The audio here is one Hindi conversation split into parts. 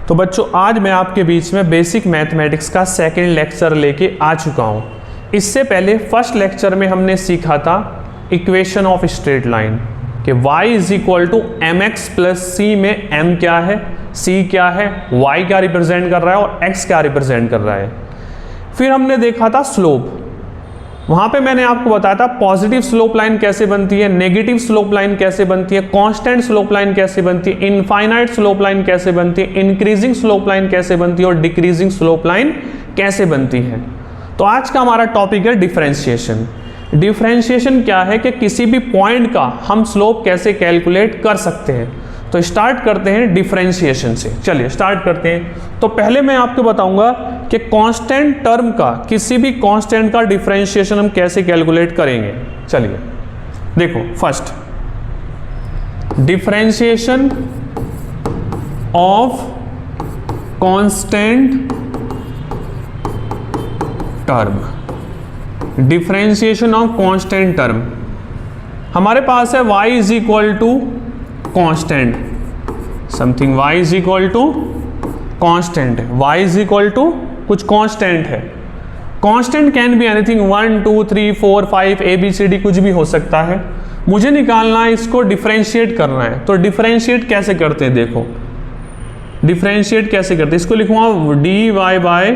तो बच्चों आज मैं आपके बीच में बेसिक मैथमेटिक्स का सेकंड लेक्चर लेके आ चुका हूँ। इससे पहले फर्स्ट लेक्चर में हमने सीखा था इक्वेशन ऑफ स्ट्रेट लाइन कि y is equal to M X plus C में m क्या है, c क्या है, y क्या रिप्रेजेंट कर रहा है और x क्या रिप्रेजेंट कर रहा है। फिर हमने देखा था स्लोप, वहां पे मैंने आपको बताया था पॉजिटिव स्लोप लाइन कैसे बनती है, नेगेटिव स्लोप लाइन कैसे बनती है, कांस्टेंट स्लोप लाइन कैसे बनती है, इनफाइनाइट स्लोप लाइन कैसे बनती है, इंक्रीजिंग स्लोप लाइन कैसे बनती है और डिक्रीजिंग स्लोप लाइन कैसे बनती है। तो आज का हमारा टॉपिक है डिफरेंशिएशन। डिफरेंशिएशन क्या है कि किसी भी पॉइंट का हम स्लोप कैसे कैलकुलेट कर सकते हैं। तो स्टार्ट करते हैं डिफरेंशिएशन से। चलिए स्टार्ट करते हैं। तो पहले मैं आपको बताऊंगा कि कांस्टेंट टर्म का, किसी भी कांस्टेंट का डिफरेंशिएशन हम कैसे कैलकुलेट करेंगे। चलिए देखो, first differentiation of constant term. Differentiation of constant term, हमारे पास है y is equal to constant, something y is equal to constant है, y इज इक्वल टू कुछ कांस्टेंट है। Constant can be anything 1 2 3 4 5 ABCD कुछ भी हो सकता है। मुझे निकालना है, इसको डिफरेंशिएट करना है। तो डिफरेंशिएट कैसे करते हैं, देखो डिफरेंशिएट कैसे करते हैं। इसको लिखूंगा dy बाय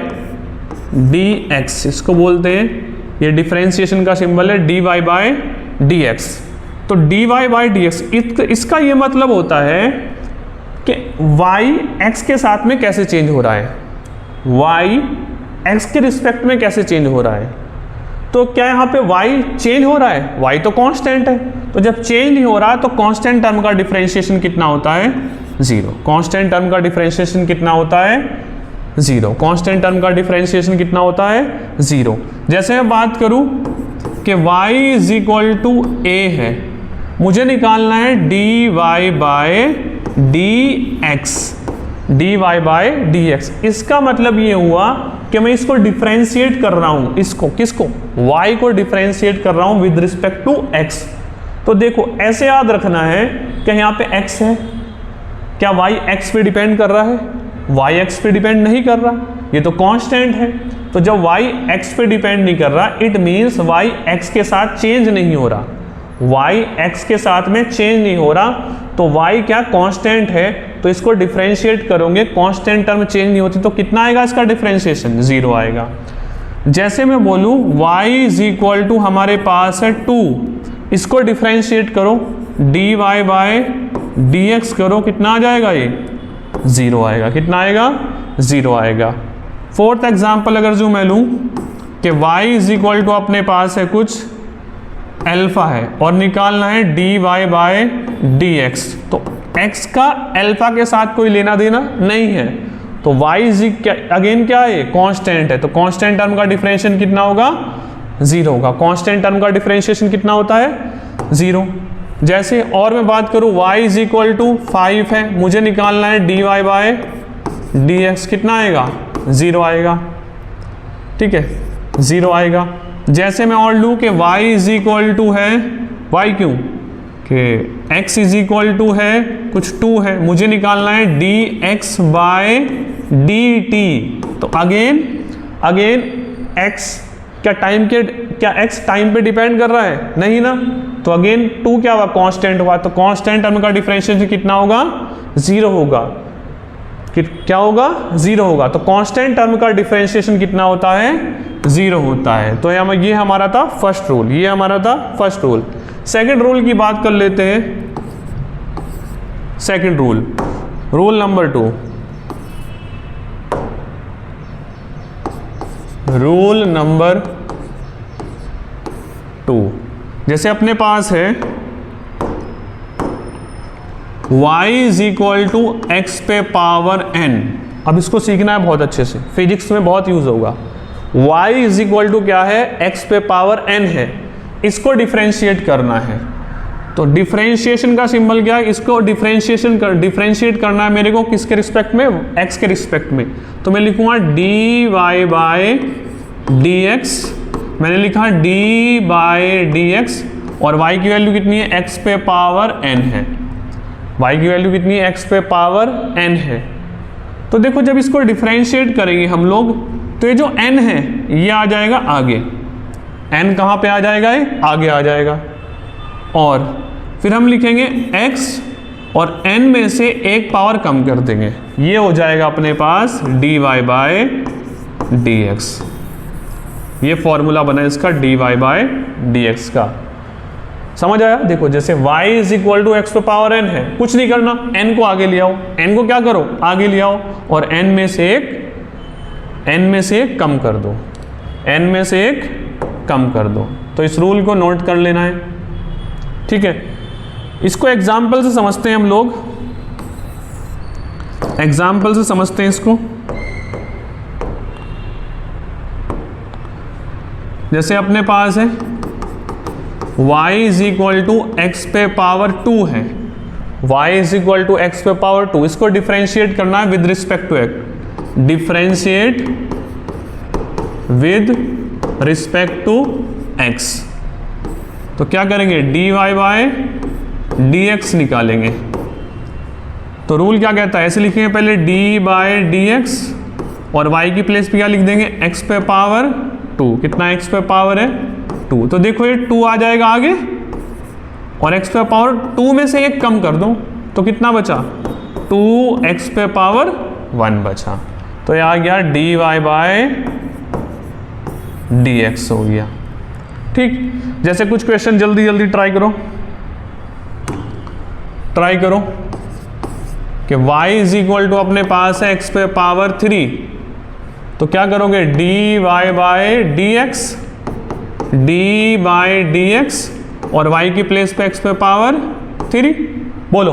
dx, इसको बोलते हैं, ये डिफरेंशिएशन का सिंबल है dy बाय dx। तो dy बाय dx इसका ये मतलब होता है कि y x के साथ में कैसे चेंज हो रहा है, y x के रिस्पेक्ट में कैसे चेंज हो रहा है। तो क्या यहाँ पे y चेंज हो रहा है, y तो कांस्टेंट है। तो जब चेंज नहीं हो रहा तो कांस्टेंट टर्म का डिफरेंशिएशन कितना होता है, 0। कांस्टेंट टर्म का डिफरेंशिएशन कितना होता है, 0। कांस्टेंट टर्म का डिफरेंशिएशन कितना होता है, 0। जैसे मैं बात करूं कि y is equal to a है, मुझे निकालना है dy bye dx, dy bye dx। इसका मतलब ये हुआ कि मैं इसको डिफरेंशिएट कर रहा हूं, इसको किसको, y को डिफरेंशिएट कर रहा हूं विद रिस्पेक्ट टू x। तो देखो ऐसे याद रखना है कि यहाँ पे x है, क्या y x पे डिपेंड कर रहा है, y x पे डिपेंड नहीं कर रहा, ये तो कांस्टेंट है। तो जब y x पे डिपेंड नहीं कर रहा, इट मीन्स y x के साथ चेंज नहीं हो रहा, y x के साथ में चेंज नहीं हो रहा। तो y क्या कांस्टेंट है, तो इसको डिफरेंशिएट करोगे, कांस्टेंट टर्म चेंज नहीं होती तो कितना आएगा इसका डिफरेंशिएशन, 0 आएगा। जैसे मैं बोलूँ y इज इक्वल टू हमारे पास है 2, इसको डिफरेंशिएट करो dy बाय dx करो, कितना आ जाएगा, ये 0 आएगा। कितना आएगा, 0 आएगा। फोर्थ एग्जाम्पल अगर जो मैं लूँ कि y इज इक्वल टू अपने पास है कुछ अल्फा है और निकालना है dy बाय dx। तो x का अल्फा के साथ कोई लेना देना नहीं है। तो y इज अगेन क्या है, कांस्टेंट है। तो कांस्टेंट टर्म का डिफरेंशिएशन कितना होगा, 0 होगा। कांस्टेंट टर्म का डिफरेंशिएशन कितना होता है, 0। जैसे और मैं बात करूं y इज इक्वल टू 5 है, मुझे निकालना है dy बाय dx, कितना आएगा, 0 आएगा। ठीक है, 0 आएगा। जैसे मैं और लूँ कि y इज इक्वल टू है, y क्यों कि x इज इक्वल टू है कुछ 2 है, मुझे निकालना है dx बाय dt। तो अगेन x क्या x टाइम पे डिपेंड कर रहा है, नहीं ना। तो अगेन 2 क्या हुआ, कांस्टेंट हुआ। तो कांस्टेंट टर्म का डिफरेंशिएशन कितना होगा, 0 होगा। क्या होगा, 0 होगा। तो कांस्टेंट टर्म का डिफरेंशिएशन कितना होता है, 0 होता है। तो ये हमारा था फर्स्ट रूल, ये हमारा था फर्स्ट रूल। सेकंड रूल की बात कर लेते हैं। Second rule, rule number 2, rule number 2। जैसे अपने पास है y is equal to x पे पावर n। अब इसको सीखना है बहुत अच्छे से, फिजिक्स में बहुत यूज होगा। y इज इक्वल टू क्या है, x पे पावर n है, इसको डिफरेंशिएट करना है। तो डिफरेंशिएशन का सिंबल क्या है, इसको डिफरेंशिएट करना है मेरे को किसके रिस्पेक्ट में, x के रिस्पेक्ट में। तो मैं लिखूंगा dy बाय dx, मैंने लिखा d बाय dx और y की वैल्यू कितनी है, x पे पावर n है। y की वैल्यू कितनी है, x पे पावर n है। तो देखो जब इसको डिफ्रेंशिएट करेंगे हम लोग तो ये जो n है ये आ जाएगा आगे, n कहाँ पे आ जाएगा, ये आगे आ जाएगा। और फिर हम लिखेंगे x और n में से एक पावर कम कर देंगे, ये हो जाएगा अपने पास dy बाय dx। ये फॉर्मूला बना इसका dy बाय dx का, समझ आया। देखो जैसे y is equal to x पे पावर n है, कुछ नहीं करना, n को आगे ले आओ, n को क्या करो आगे ले आओ, और n में से एक कम कर दो, n में से एक कम कर दो। तो इस रूल को नोट कर लेना है, ठीक है। इसको एग्जाम्पल से समझते हैं हम लोग, एग्जाम्पल से समझते हैं इसको। जैसे अपने पास है y is equal to x पे पावर 2 है, y is equal to x पे पावर 2, इसको डिफ्रेंशिएट करना है with respect to x, differentiate with respect to x। तो क्या करेंगे dy बाय dx निकालेंगे। तो रूल क्या कहता है, ऐसे लिखेंगे पहले d बाय dx और y की प्लेस पे क्या लिख देंगे x पे पावर 2, कितना x पे पावर है 2। तो देखो ये 2 आ जाएगा आगे और x पे पावर 2 में से एक कम कर दो तो कितना बचा 2x पे पावर 1 बचा। तो ये आ गया dy बाय dx हो गया, ठीक। जैसे कुछ क्वेश्चन जल्दी जल्दी ट्राई करो कि y इज इक्वल टू अपने पास है x पे पावर 3, तो क्या करोगे dy बाय dx और y की प्लेस पे x पे पावर 3। बोलो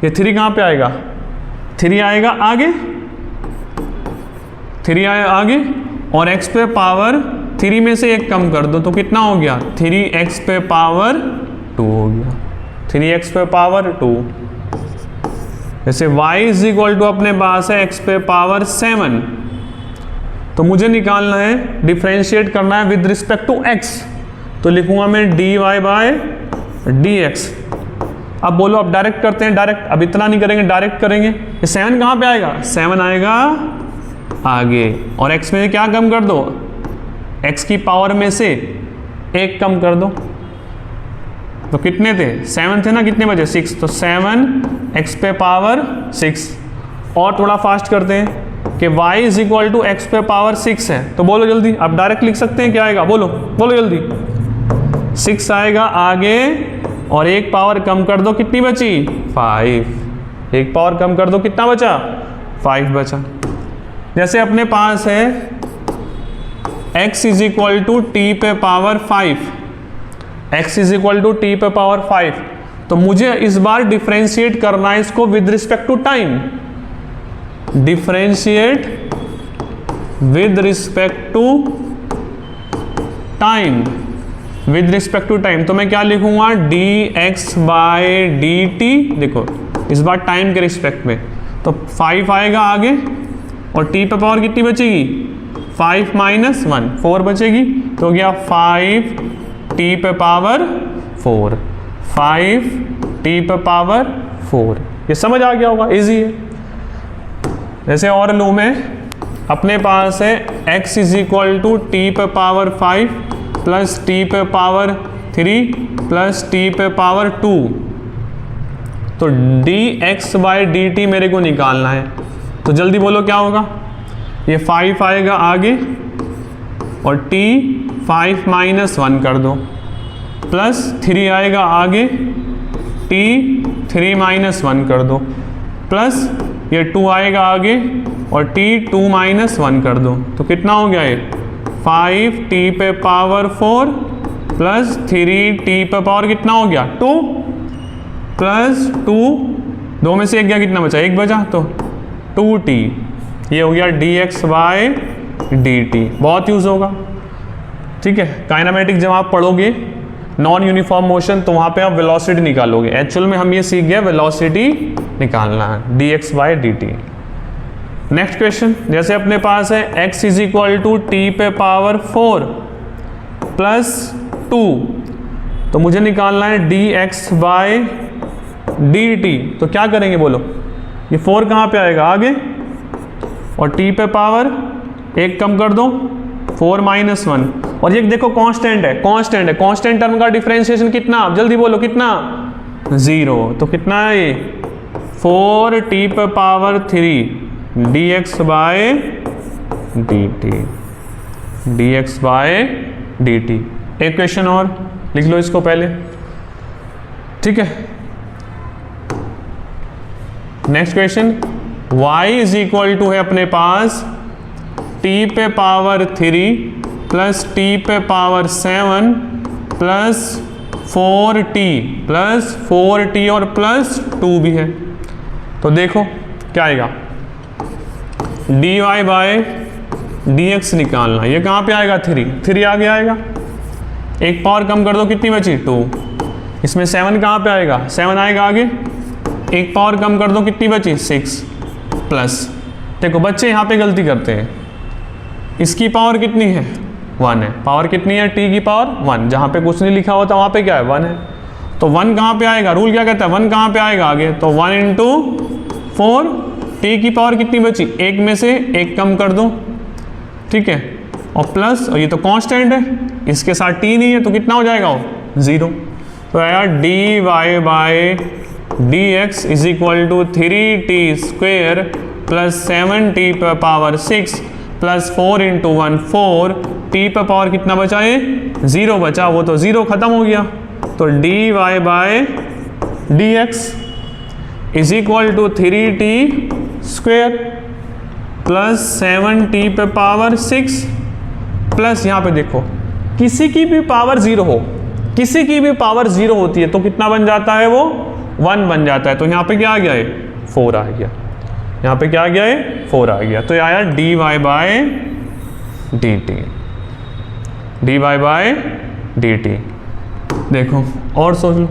ये 3 कहाँ पे आएगा, 3 आएगा आगे, 3 आएगा आगे और x पे पावर 3 में से एक कम कर दो तो कितना हो गया 3x पे पावर 2 हो गया, 3x पे पावर 2। जैसे y इज इक्वल टू अपने पास है x पे पावर 7, तो मुझे निकालना है, डिफ्रेंशिएट करना है विद रिस्पेक्ट टू x, तो लिखूंगा मैं dy बाय dx। अब बोलो, अब डायरेक्ट करते हैं, डायरेक्ट, अब इतना नहीं करेंगे, डायरेक्ट करेंगे। ये 7 कहाँ पे आएगा, 7 आएगा आगे और x में क्या कम कर दो, x की पावर में से एक कम कर दो। तो कितने थे 7 थे ना, कितने बचे 6, तो 7x पे पावर 6। और थोड़ा फास्ट करते हैं कि y is equal to x पे पावर 6 है, तो बोलो जल्दी, आप डायरेक्ट लिख सकते हैं, क्या आएगा बोलो जल्दी, 6 आएगा आगे और एक पावर कम कर दो, कितनी बची 5, एक पावर कम कर दो कितना बचा 5 बचा। जैसे अपने पास है x is equal to T पे power 5, x is equal to T पे पावर 5, तो मुझे इस बार डिफ्रेंशिएट करना है इसको with respect to time, differentiate with respect to time, with respect to time. तो मैं क्या लिखूंगा dx बाय dt, देखो इस बार टाइम के रिस्पेक्ट में, तो 5 आएगा आगे और t पे पावर कितनी बचेगी 5 माइनस 1 4 बचेगी, तो हो गया 5t पे पावर 4, 5t पे पावर 4। ये समझ आ गया होगा, इजी है। जैसे और लो में अपने पास है x is equal to T पे पावर 5 प्लस टी पे पावर 3 प्लस टी पे पावर 2, तो dx बाय dt मेरे को निकालना है। तो जल्दी बोलो क्या होगा, ये 5 आएगा आगे और t 5 माइनस 1 कर दो, प्लस 3 आएगा आगे, t 3 माइनस 1 कर दो, प्लस ये 2 आएगा आगे और t 2 माइनस 1 कर दो, तो कितना हो गया ये 5t पे पावर 4 प्लस 3t पे पावर कितना हो गया 2 प्लस 2, 2 में से एक गया, कितना बचा 1 बचा, तो 2t। ये हो गया dx बाय dt, बहुत यूज होगा, ठीक है। काइनेमेटिक जब आप पढ़ोगे नॉन यूनिफॉर्म मोशन तो वहाँ पे आप वेलोसिटी निकालोगे, एक्चुअल में हम ये सीख गए वेलोसिटी निकालना है dx by dt। Next question, जैसे अपने पास है x is equal to T पे पावर 4 प्लस 2, तो मुझे निकालना है dx बाय dt। तो क्या करेंगे बोलो, ये 4 कहाँ पे आएगा आगे और t पे पावर 1 कम कर दो 4 माइनस 1, और ये देखो कांस्टेंट है, कांस्टेंट है, कांस्टेंट टर्म का डिफरेंशिएशन कितना, आप जल्दी बोलो कितना, 0। तो कितना है ये 4t पे power 3 dx by dt, dx by dt। एक क्वेश्चन और लिख लो इसको पहले, ठीक है। Next question, y is equal to है अपने पास t पे पावर 3 प्लस t पे पावर 7 प्लस 4t और प्लस 2 भी है। तो देखो क्या आएगा, dy बाय dx निकालना, ये कहाँ पे आएगा 3 आगे आएगा, एक पावर कम कर दो कितनी बची 2, इसमें 7 कहाँ पे आएगा 7 आएगा आगे, एक पावर कम कर दो कितनी बची 6 प्लस, देखो बच्चे यहाँ पे गलती करते हैं, इसकी पावर कितनी है 1 है, पावर कितनी है t की पावर 1, जहाँ पे कुछ नहीं लिखा होता वहाँ पे क्या है 1 है, तो 1 कहाँ पे आएगा, रूल क्या कहता है 1 कहाँ पे आएगा आगे, तो 1 इंटू 4, t की पावर कितनी बची, एक में से एक कम कर दो, ठीक है, और प्लस, और ये तो कांस्टेंट है, इसके साथ t नहीं है तो कितना हो जाएगा वो 0। तो आया dy bye dx is equal to 3t square plus 7t पर पावर 6 प्लस 4 इंटू 1 4, t पर पावर कितना बचा है 0 बचा, वो तो 0 खत्म हो गया, तो dy bye dx is equal to 3t square plus 7t पे पावर 6 प्लस, यहाँ पे देखो किसी की भी पावर 0 हो, किसी की भी पावर 0 होती है तो कितना बन जाता है वो 1 बन जाता है, तो यहाँ पे क्या आ गया है 4 आ गया, यहाँ पे क्या आ गया है 4 आ गया, तो ये आया dy by dt, dy by dt। देखो और सोच लो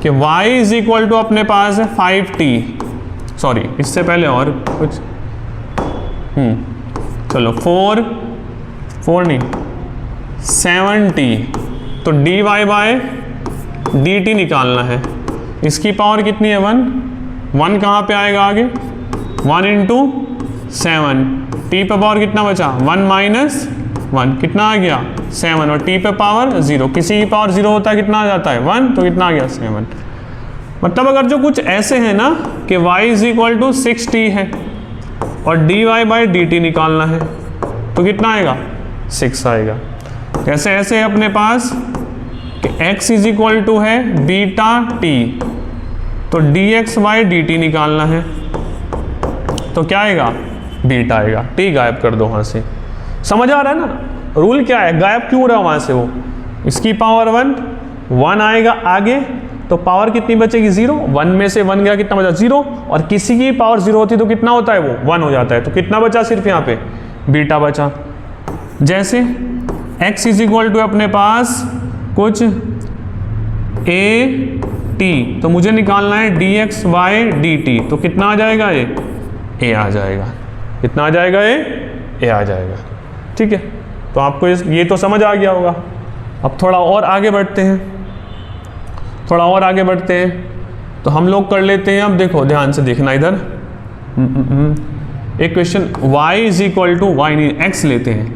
कि y इज इक्वल टू अपने पास है 5t, सॉरी इससे पहले और कुछ, चलो 4 नहीं 7t, तो dy बाय dt निकालना है, इसकी पावर कितनी है 1 कहाँ पे आएगा आगे 1 इंटू 7, t पे पावर कितना बचा 1 माइनस 1 कितना आ गया 7, और t पे पावर 0, किसी की पावर 0 होता है कितना आ जाता है 1, तो कितना आ गया 7। मतलब अगर जो कुछ ऐसे है ना कि y is equal to 6t है और dy बाय dt निकालना है तो कितना आएगा 6 आएगा। जैसे ऐसे है अपने पास कि x इज इक्वल टू है बीटा t, तो dx बाय dt निकालना है तो क्या आएगा बीटा आएगा, t गायब कर दो वहाँ से, समझ आ रहा है ना रूल क्या है, गायब क्यों हो रहा है वहाँ से, वो इसकी पावर 1 आएगा आगे, तो पावर कितनी बचेगी 0, 1 में से 1 गया कितना बचा 0, और किसी की पावर 0 होती है तो कितना होता है वो 1 हो जाता है, तो कितना बचा सिर्फ यहाँ पे बीटा बचा। जैसे x इज इक्वल टू अपने पास कुछ a t, तो मुझे निकालना है dx बाय dt, तो कितना आ जाएगा ये a आ जाएगा, कितना आ जाएगा ये a आ जाएगा, ठीक है। तो आपको ये तो समझ आ गया होगा। अब थोड़ा और आगे बढ़ते हैं, थोड़ा और आगे बढ़ते हैं, तो हम लोग कर लेते हैं, अब देखो ध्यान से देखना इधर, एक question y is equal to y नहीं x लेते हैं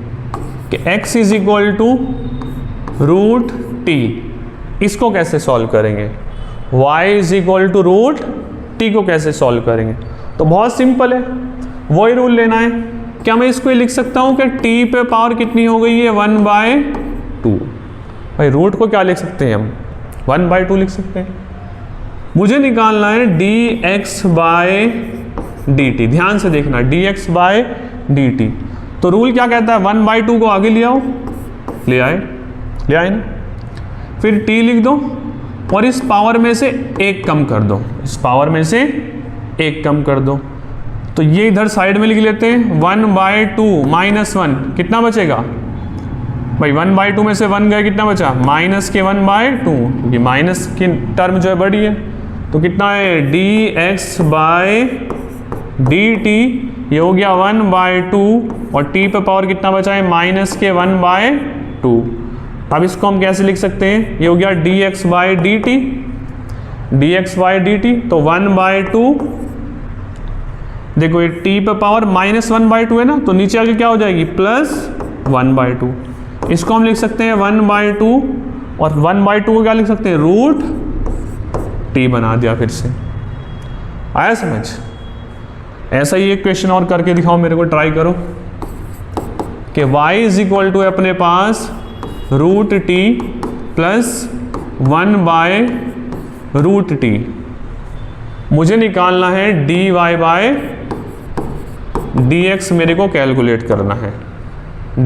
कि x is equal to root t, इसको कैसे सॉल्व करेंगे, y is equal to root t को कैसे सॉल्व करेंगे, तो बहुत सिंपल है, वही रूल लेना है। क्या मैं इसको लिख सकता हूँ कि t पे पावर कितनी हो गई है 1/2, भाई रूट को क्या लिख सकते हैं हम 1/2 लिख सकते हैं। मुझे निकालना है dx बाय dt, ध्यान से देखना dx बाय dt, तो रूल क्या कहता है 1/2 को आगे ले आओ, ले आए ना, फिर t लिख दो और इस पावर में से एक कम कर दो, इस पावर में से एक कम कर दो, तो ये इधर साइड में लिख लेते हैं 1/2 माइनस 1 कितना बचेगा भाई 1/2 में से 1 गया कितना बचा माइनस के 1/2, क्योंकि माइनस की टर्म जो है बड़ी है, तो कितना है dx बाय dt, ये हो गया 1/2 और t पे पावर कितना बचा है माइनस के 1/2। अब इसको हम कैसे लिख सकते हैं, ये हो गया dx बाय dt, तो 1/2 देखो ये टी पे पावर -1/2 है ना, तो नीचे आके क्या हो जाएगी +1/2। इसको हम लिख सकते हैं 1/2 और 1/2 को क्या लिख सकते हैं √t बना दिया। फिर से आया समझ? ऐसा ही एक क्वेश्चन और करके दिखाओ मेरे को, ट्राई करो कि y = अपने पास √t + 1/√t। मुझे निकालना है dy/dx, मेरे को कैलकुलेट करना है।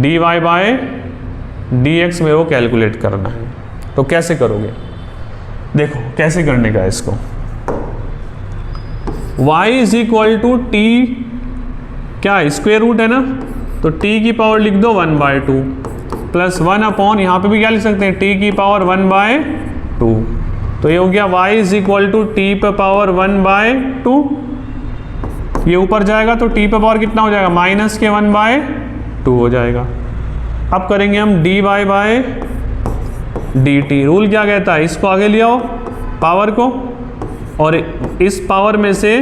dy/dx मेरे को कैलकुलेट करना है। तो कैसे करोगे? देखो कैसे करने का है इसको। y = t क्या है, स्क्वायर रूट है ना, तो t की पावर लिख दो 1/2 + 1 यहाँ पे भी क्या लिख सकते हैं t की पावर 1/2। तो ये हो गया y = t पे पावर 1/2। ये ऊपर जाएगा तो t पे पावर कितना हो जाएगा -1/2 हो जाएगा। अब करेंगे हम dy/dt। रूल क्या कहता है, इसको आगे ले आओ पावर को, और इस पावर में से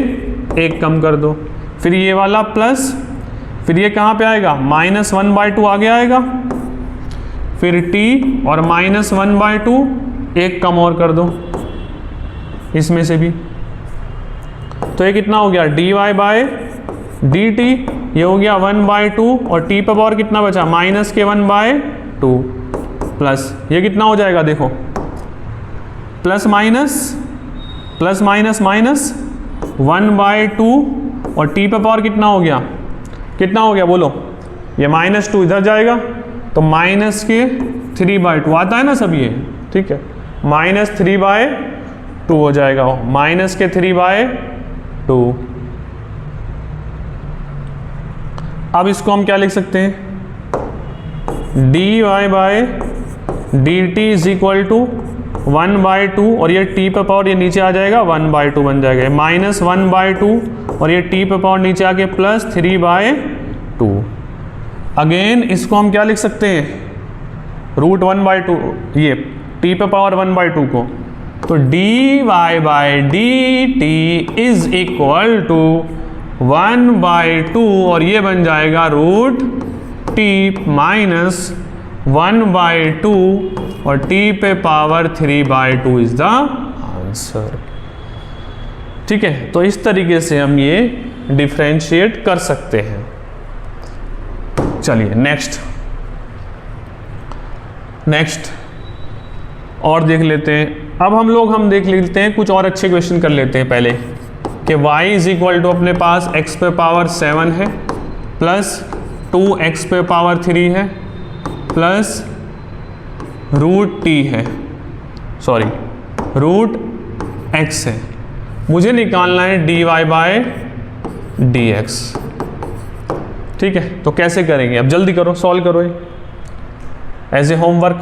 एक कम कर दो, फिर ये वाला प्लस, फिर ये कहाँ पे आएगा -1/2 आगे आएगा, फिर t और -1/2 एक कम और कर दो इसमें से भी। तो ये कितना हो गया dy/dt, ये हो गया 1/2 और t पे पावर कितना बचा -1/2 प्लस ये कितना हो जाएगा देखो प्लस माइनस 1/2 और t पे पावर कितना हो गया बोलो, ये -2 इधर जाएगा तो -3/2 आता है ना सब ये, ठीक है, -3/2 हो जाएगा, -3/2। अब इसको हम क्या लिख सकते हैं, dy/dt = 1/2 और ये t पे पावर ये नीचे आ जाएगा 1/2 बन जाएगा, -1/2 और ये t पे पावर नीचे आके +3/2। अगेन इसको हम क्या लिख सकते हैं √1/2, ये t पे पावर 1/2 को, तो dy/dt = 1/2 और ये बन जाएगा √t - 1/2 और t पे पावर 3/2 इज द आंसर। ठीक है, तो इस तरीके से हम ये डिफरेंशिएट कर सकते हैं। चलिए नेक्स्ट और देख लेते हैं। अब हम देख लेते हैं कुछ और अच्छे क्वेश्चन कर लेते हैं पहले, कि y = अपने पास x पे पावर 7 है प्लस 2x पे पावर 3 है प्लस √t है, सॉरी √x है। मुझे निकालना है dy/dx। ठीक है, तो कैसे करेंगे, अब जल्दी करो, सॉल्व करो ये एज ए होमवर्क।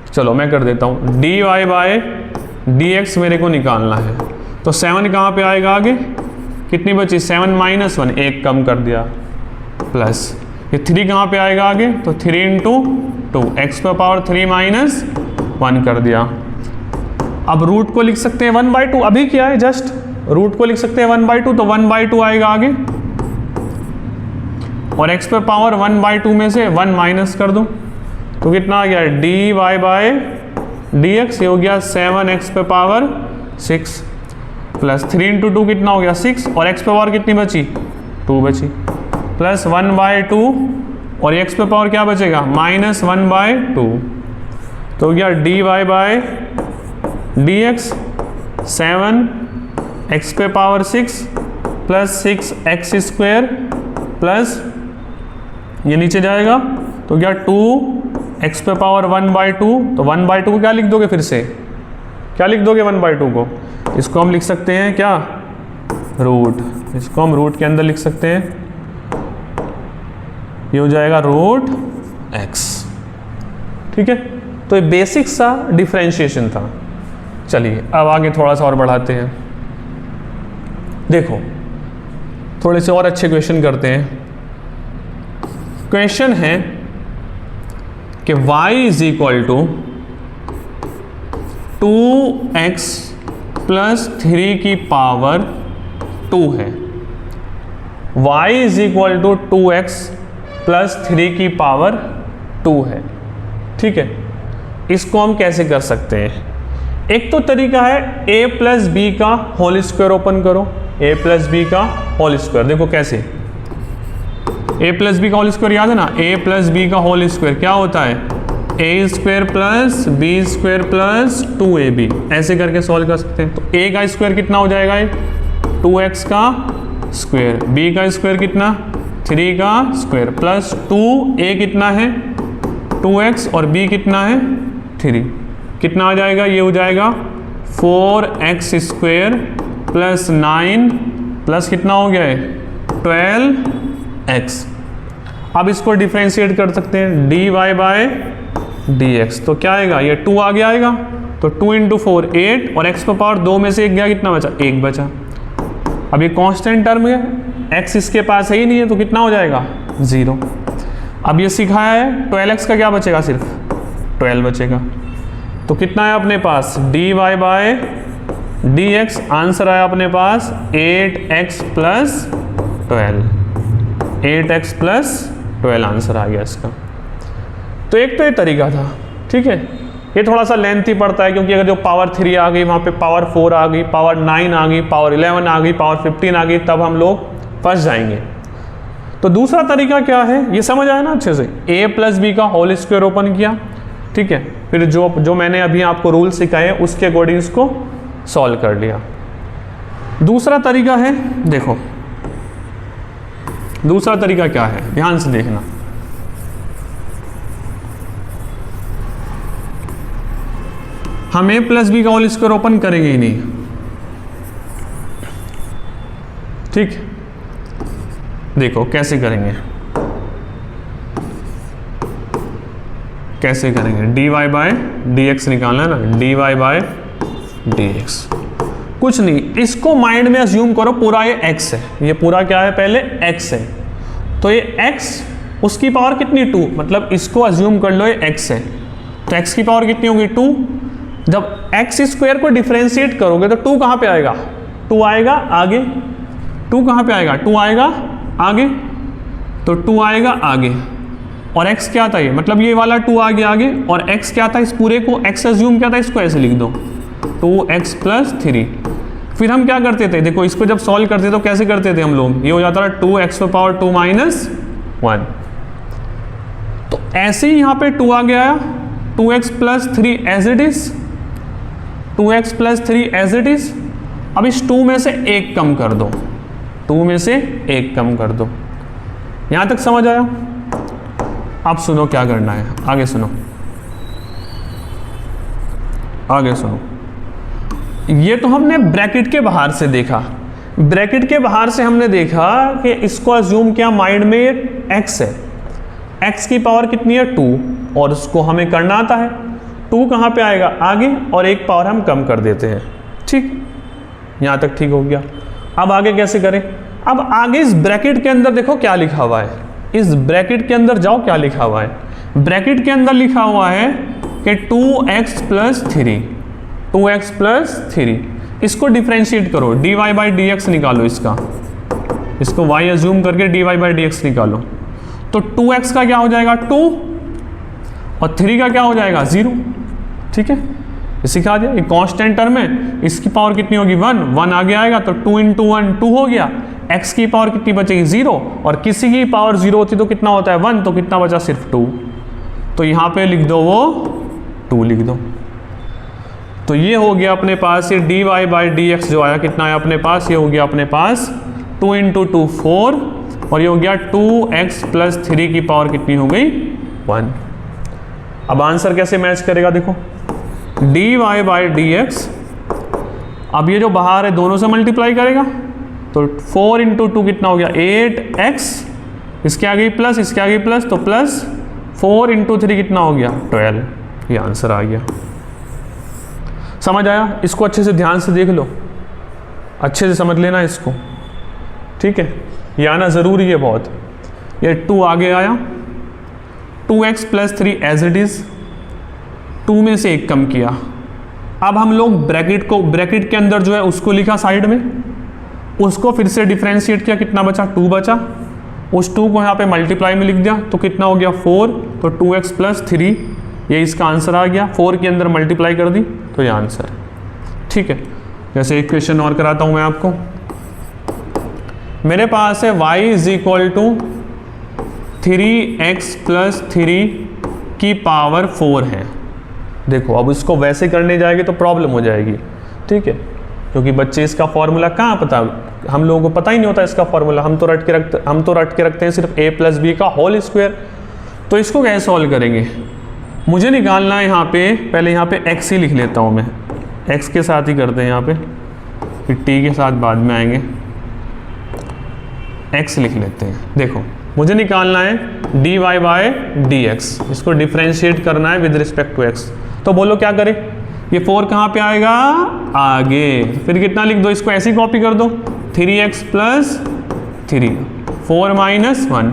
चलो मैं कर देता हूँ, dy/dx मेरे को निकालना है, तो 7 कहाँ पे आएगा आगे, कितनी बची 7 - 1 एक कम कर दिया, प्लस ये 3 कहाँ पे आएगा आगे, तो 3 × 2 x पे पावर 3 - 1 कर दिया। अब रूट को लिख सकते हैं 1/2, अभी क्या है जस्ट रूट को लिख सकते हैं 1/2, तो 1/2 आएगा आगे और x पे पावर 1/2 में से 1 माइनस कर दो, तो कितना आ गया dy/dx, ये हो गया 7x पे पावर 6 प्लस 3 × 2 कितना हो गया 6 और x पे पावर कितनी बची 2 बची, प्लस 1/2 और x पे पावर क्या बचेगा -1/2, तो हो गया dy/dx 7x पे पावर 6 प्लस 6x² प्लस ये नीचे जाएगा तो क्या 2x पे पावर 1/2, तो 1/2 को क्या लिख दोगे, फिर से क्या लिख दोगे 1/2 को, इसको हम लिख सकते हैं क्या रूट, इसको हम रूट के अंदर लिख सकते हैं, ये हो जाएगा √x। ठीक है, तो ये बेसिक सा डिफरेंशिएशन था। चलिए अब आगे थोड़ा सा और बढ़ाते हैं, देखो थोड़े से और अच्छे क्वेश्चन करते हैं। क्वेश्चन है कि y = 2x + 3 की पावर 2 है, y is equal to 2x plus 3 की पावर 2 है। ठीक है, इसको हम कैसे कर सकते हैं? एक तो तरीका है a प्लस बी का होल स्क्वायर ओपन करो, a प्लस बी का होल स्क्वायर। देखो कैसे, a प्लस बी का होल स्क्वायर याद है ना, a प्लस बी का होल स्क्वायर क्या होता है? a square plus B square plus 2ab, ऐसे करके सॉल्व कर सकते हैं। तो a का स्क्वायर कितना हो जाएगा? 2x का स्क्वायर, b का स्क्वायर कितना? 3 का स्क्वायर प्लस 2a कितना है? 2x और b कितना है? 3। कितना आ जाएगा? ये हो जाएगा 4x स्क्वायर प्लस 9 प्लस कितना हो गया है? 12x। अब इसको डिफ्रेंशिएट कर सकते हैं, dy बाय dx। तो क्या आएगा? ये 2 आगे आएगा, तो 2 इंटू 4 8 और x पर पावर 2 में से 1 गया, कितना बचा? 1 बचा। अब ये कांस्टेंट टर्म है, x इसके पास है ही नहीं है, तो कितना हो जाएगा? 0। अब ये सिखाया है 12x का क्या बचेगा? सिर्फ 12 बचेगा। तो कितना है अपने पास? dy bye dx। आंसर आया अपने पास 8x plus 12, 8x plus 12 answer आ गया इसका। तो एक तो ये तरीका था, ठीक है। ये थोड़ा सा लेंथी पड़ता है, क्योंकि अगर जो पावर 3 आ गई, वहाँ पे पावर 4 आ गई, पावर 9 आ गई, पावर 11 आ गई, पावर 15 आ गई, तब हम लोग फंस जाएंगे। तो दूसरा तरीका क्या है, ये समझ आया ना अच्छे से? a प्लस बी का होल स्क्वायर ओपन किया, ठीक है, फिर जो मैंने अभी आपको रूल सिखाए उसके अकॉर्डिंग इसको सॉल्व कर लिया। दूसरा तरीका है, देखो दूसरा तरीका क्या है, ध्यान से देखना। हम a प्लस बी का होल स्क्वायर ओपन करेंगे ही नहीं, ठीक। देखो कैसे करेंगे, कैसे करेंगे? dy बाय dx निकालना है ना, dy बाय dx। कुछ नहीं, इसको माइंड में अज्यूम करो पूरा ये x है, ये पूरा क्या है? पहले x है, तो ये x उसकी पावर कितनी? 2, मतलब इसको अज्यूम कर लो ये x है, तो x की पावर कितनी होगी? 2। जब x स्क्वायर को डिफ्रेंशिएट करोगे तो 2 कहाँ पे आएगा? 2 आएगा आगे। 2 कहाँ पे आएगा? 2 आएगा आगे, तो 2 आएगा आगे। और x क्या था? ये मतलब ये वाला 2 आगे आगे, और x क्या था? इस पूरे को x अज्यूम क्या था? इसको ऐसे लिख दो, 2x प्लस 3। फिर हम क्या करते थे? देखो इसको जब सॉल्व करते तो कैसे करते थे हम लोग? ये हो जाता था 2x पावर 2 माइनस 1। तो ऐसे ही यहाँ पे 2 आ गया, 2x plus 3 as it is, 2x plus 3 as it is. अब इस 2 में से 1 कम कर दो, 2 में से 1 कम कर दो। यहाँ तक समझ आया? अब सुनो क्या करना है, आगे सुनो, आगे सुनो। ये तो हमने ब्रैकेट के बाहर से देखा, ब्रैकेट के बाहर से हमने देखा कि इसको अज्यूम किया माइंड में x है, x की पावर कितनी है? 2, और उसको हमें करना आता है। 2 कहाँ पे आएगा? आगे, और 1 पावर हम कम कर देते हैं, ठीक। यहाँ तक ठीक हो गया। अब आगे कैसे करें? अब आगे इस ब्रैकेट के अंदर देखो क्या लिखा हुआ है, इस ब्रैकेट के अंदर जाओ, क्या लिखा हुआ है? ब्रैकेट के अंदर लिखा हुआ है कि 2x प्लस 3, 2x प्लस 3। इसको डिफ्रेंशिएट करो, dy बाई dx निकालो, इसको y अज्यूम करके dy बाई dx निकालो। तो 2x का क्या हो जाएगा? 2, और 3 का क्या हो जाएगा? 0, ठीक है। ये सिखा दिया, ये कांस्टेंट टर्म है, इसकी पावर कितनी होगी? 1 आगे आएगा, तो 2 इंटू 1 2 हो गया। x की पावर कितनी बचेगी? 0, और किसी की पावर 0 होती तो कितना होता है? 1, तो कितना बचा? सिर्फ 2। तो यहाँ पे लिख दो, वो 2 लिख दो। तो ये हो गया अपने पास, ये dy बाई dx जो आया, कितना आया अपने पास? ये हो गया अपने पास 2 इंटू 2 4, और ये हो गया 2x प्लस 3 की पावर कितनी हो गई? 1। अब आंसर कैसे मैच करेगा? देखो dy बाई dx, अब ये जो बाहर है दोनों से मल्टीप्लाई करेगा, तो 4 इंटू 2 कितना हो गया? 8x, इसके आगे प्लस, इसके आगे प्लस, तो प्लस 4 इंटू 3 कितना हो गया? 12। ये आंसर आ गया। समझ आया? इसको अच्छे से ध्यान से देख लो, अच्छे से समझ लेना इसको, ठीक है। ये आना ज़रूरी है बहुत। ये 2 आगे आया, 2x plus 3 as it is, 2 में से 1 कम किया। अब हम लोग ब्रैकेट के अंदर जो है उसको लिखा साइड में, उसको फिर से डिफ्रेंशिएट किया, कितना बचा 2 बचा, उस 2 को यहाँ पे मल्टीप्लाई में लिख दिया तो कितना हो गया 4, तो 2x प्लस 3 ये इसका आंसर आ गया। 4 के अंदर मल्टीप्लाई कर दी तो ये आंसर है। ठीक है, जैसे एक क्वेश्चन और कराता हूँ मैं आपको। मेरे पास है y is equal to 3x plus 3 की पावर 4 है। देखो अब इसको वैसे करने जाएंगे तो प्रॉब्लम हो जाएगी, ठीक है, क्योंकि बच्चे इसका फॉर्मूला कहाँ पता, हम लोगों को पता ही नहीं होता इसका फॉर्मूला, हम तो रट के रखते हैं सिर्फ a प्लस बी का होल स्क्वायर। तो इसको कैसे सॉल्व करेंगे, मुझे निकालना है यहाँ पे, पहले यहाँ पे x ही लिख लेता हूँ मैं, x के साथ ही करते हैं यहाँ पे, फिर t के साथ बाद में आएंगे, x लिख लेते हैं। देखो मुझे निकालना है dy बाय dx, इसको डिफ्रेंशिएट करना है विद रिस्पेक्ट टू x। तो बोलो क्या करें, ये 4 कहाँ पे आएगा आगे, फिर कितना लिख दो, इसको ऐसे ही कॉपी कर दो 3x प्लस 3 4 माइनस 1।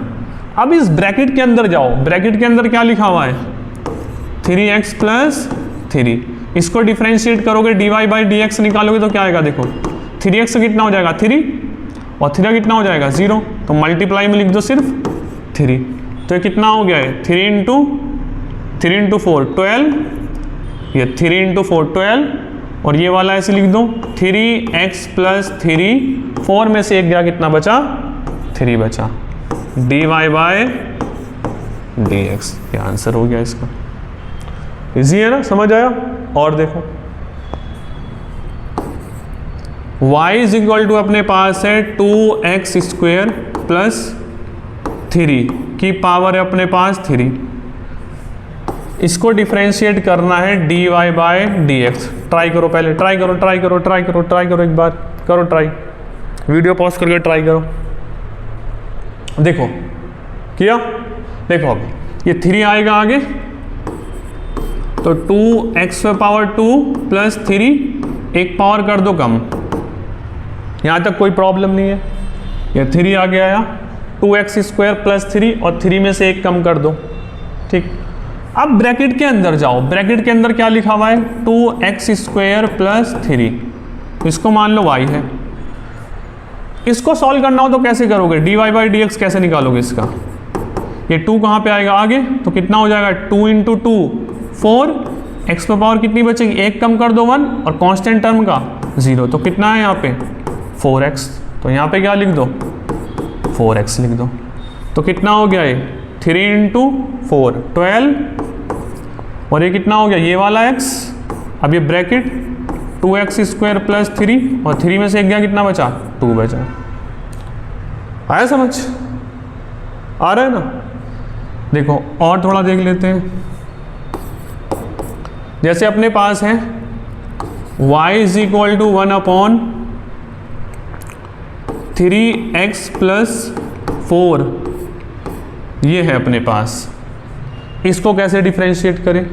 अब इस ब्रैकेट के अंदर जाओ, ब्रैकेट के अंदर क्या लिखा हुआ है 3x प्लस 3, इसको डिफ्रेंशिएट करोगे dy बाई dx निकालोगे तो क्या आएगा, देखो 3x कितना हो जाएगा 3 और 3 कितना हो जाएगा 0, तो मल्टीप्लाई में लिख दो सिर्फ 3, तो ये कितना हो गया है 3 इंटू 4 12, ये 3 इंटू 4 12, और ये वाला ऐसे लिख दो 3x प्लस 3, 4 में से 1 गया कितना बचा 3 बचा, dy बाय dx, ये आंसर हो गया इसका। इजी है ना, समझ आया। और देखो y इज इक्वल टू अपने पास है 2x स्क्वेयर प्लस 3 की पावर है अपने पास 3, इसको डिफ्रेंशिएट करना है dy बाय dx। ट्राई करो, पहले ट्राई करो एक बार करो ट्राई, वीडियो पॉज करके ट्राई करो। देखो किया, देखो अब ये 3 आएगा आगे, तो 2x पावर 2 प्लस 3, एक पावर कर दो कम, यहाँ तक कोई प्रॉब्लम नहीं है। ये 3 आगे आया, 2x स्क्वायर प्लस 3 और 3 में से 1 कम कर दो, ठीक। अब ब्रैकेट के अंदर जाओ, ब्रैकेट के अंदर क्या लिखा हुआ है 2x स्क्वायर प्लस 3, इसको मान लो y है। इसको सॉल्व करना हो तो कैसे करोगे, dy बाई dx कैसे निकालोगे इसका, ये 2 कहाँ पे आएगा आगे, तो कितना हो जाएगा 2 इंटू 2 4, x पर पावर कितनी बचेगी, 1 कम कर दो 1, और कांस्टेंट टर्म का 0, तो कितना है यहाँ पे 4x, तो यहाँ पे क्या लिख दो 4x लिख दो, तो कितना हो गया ये 3 इंटू 4 12, और ये कितना हो गया ये वाला x, अब ये ब्रैकेट 2x स्क्वायर प्लस 3, और 3 में से 1 गया कितना बचा 2 बचा। आया समझ, आ रहा है ना। देखो और थोड़ा देख लेते हैं, जैसे अपने पास है y is equal to 1 upon 3x plus 4, ये है अपने पास, इसको कैसे डिफ्रेंशिएट करें,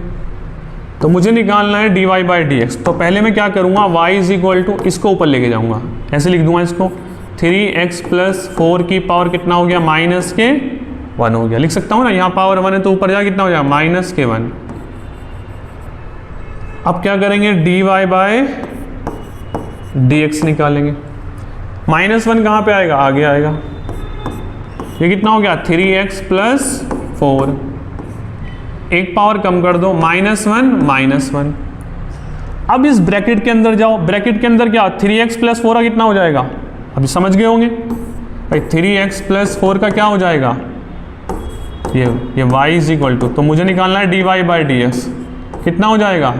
तो मुझे निकालना है dy बाई dx। तो पहले मैं क्या करूँगा y इज इक्वल टू, इसको ऊपर लेके जाऊँगा, ऐसे लिख दूंगा इसको 3x प्लस 4 की पावर कितना हो गया माइनस के 1 हो गया, लिख सकता हूँ ना, यहाँ पावर 1 है तो ऊपर जा कितना हो जाएगा माइनस के 1। अब क्या करेंगे dy बाय dx निकालेंगे, -1 कहाँ पे आएगा आगे आएगा, ये कितना हो गया 3x प्लस 4, एक पावर कम कर दो -1। अब इस ब्रैकेट के अंदर जाओ, ब्रैकेट के अंदर क्या 3x प्लस 4 का कितना हो जाएगा, अभी समझ गए होंगे भाई, 3x प्लस 4 का क्या हो जाएगा ये y इज इक्वल टू, तो मुझे निकालना है dy बाई dx, कितना हो जाएगा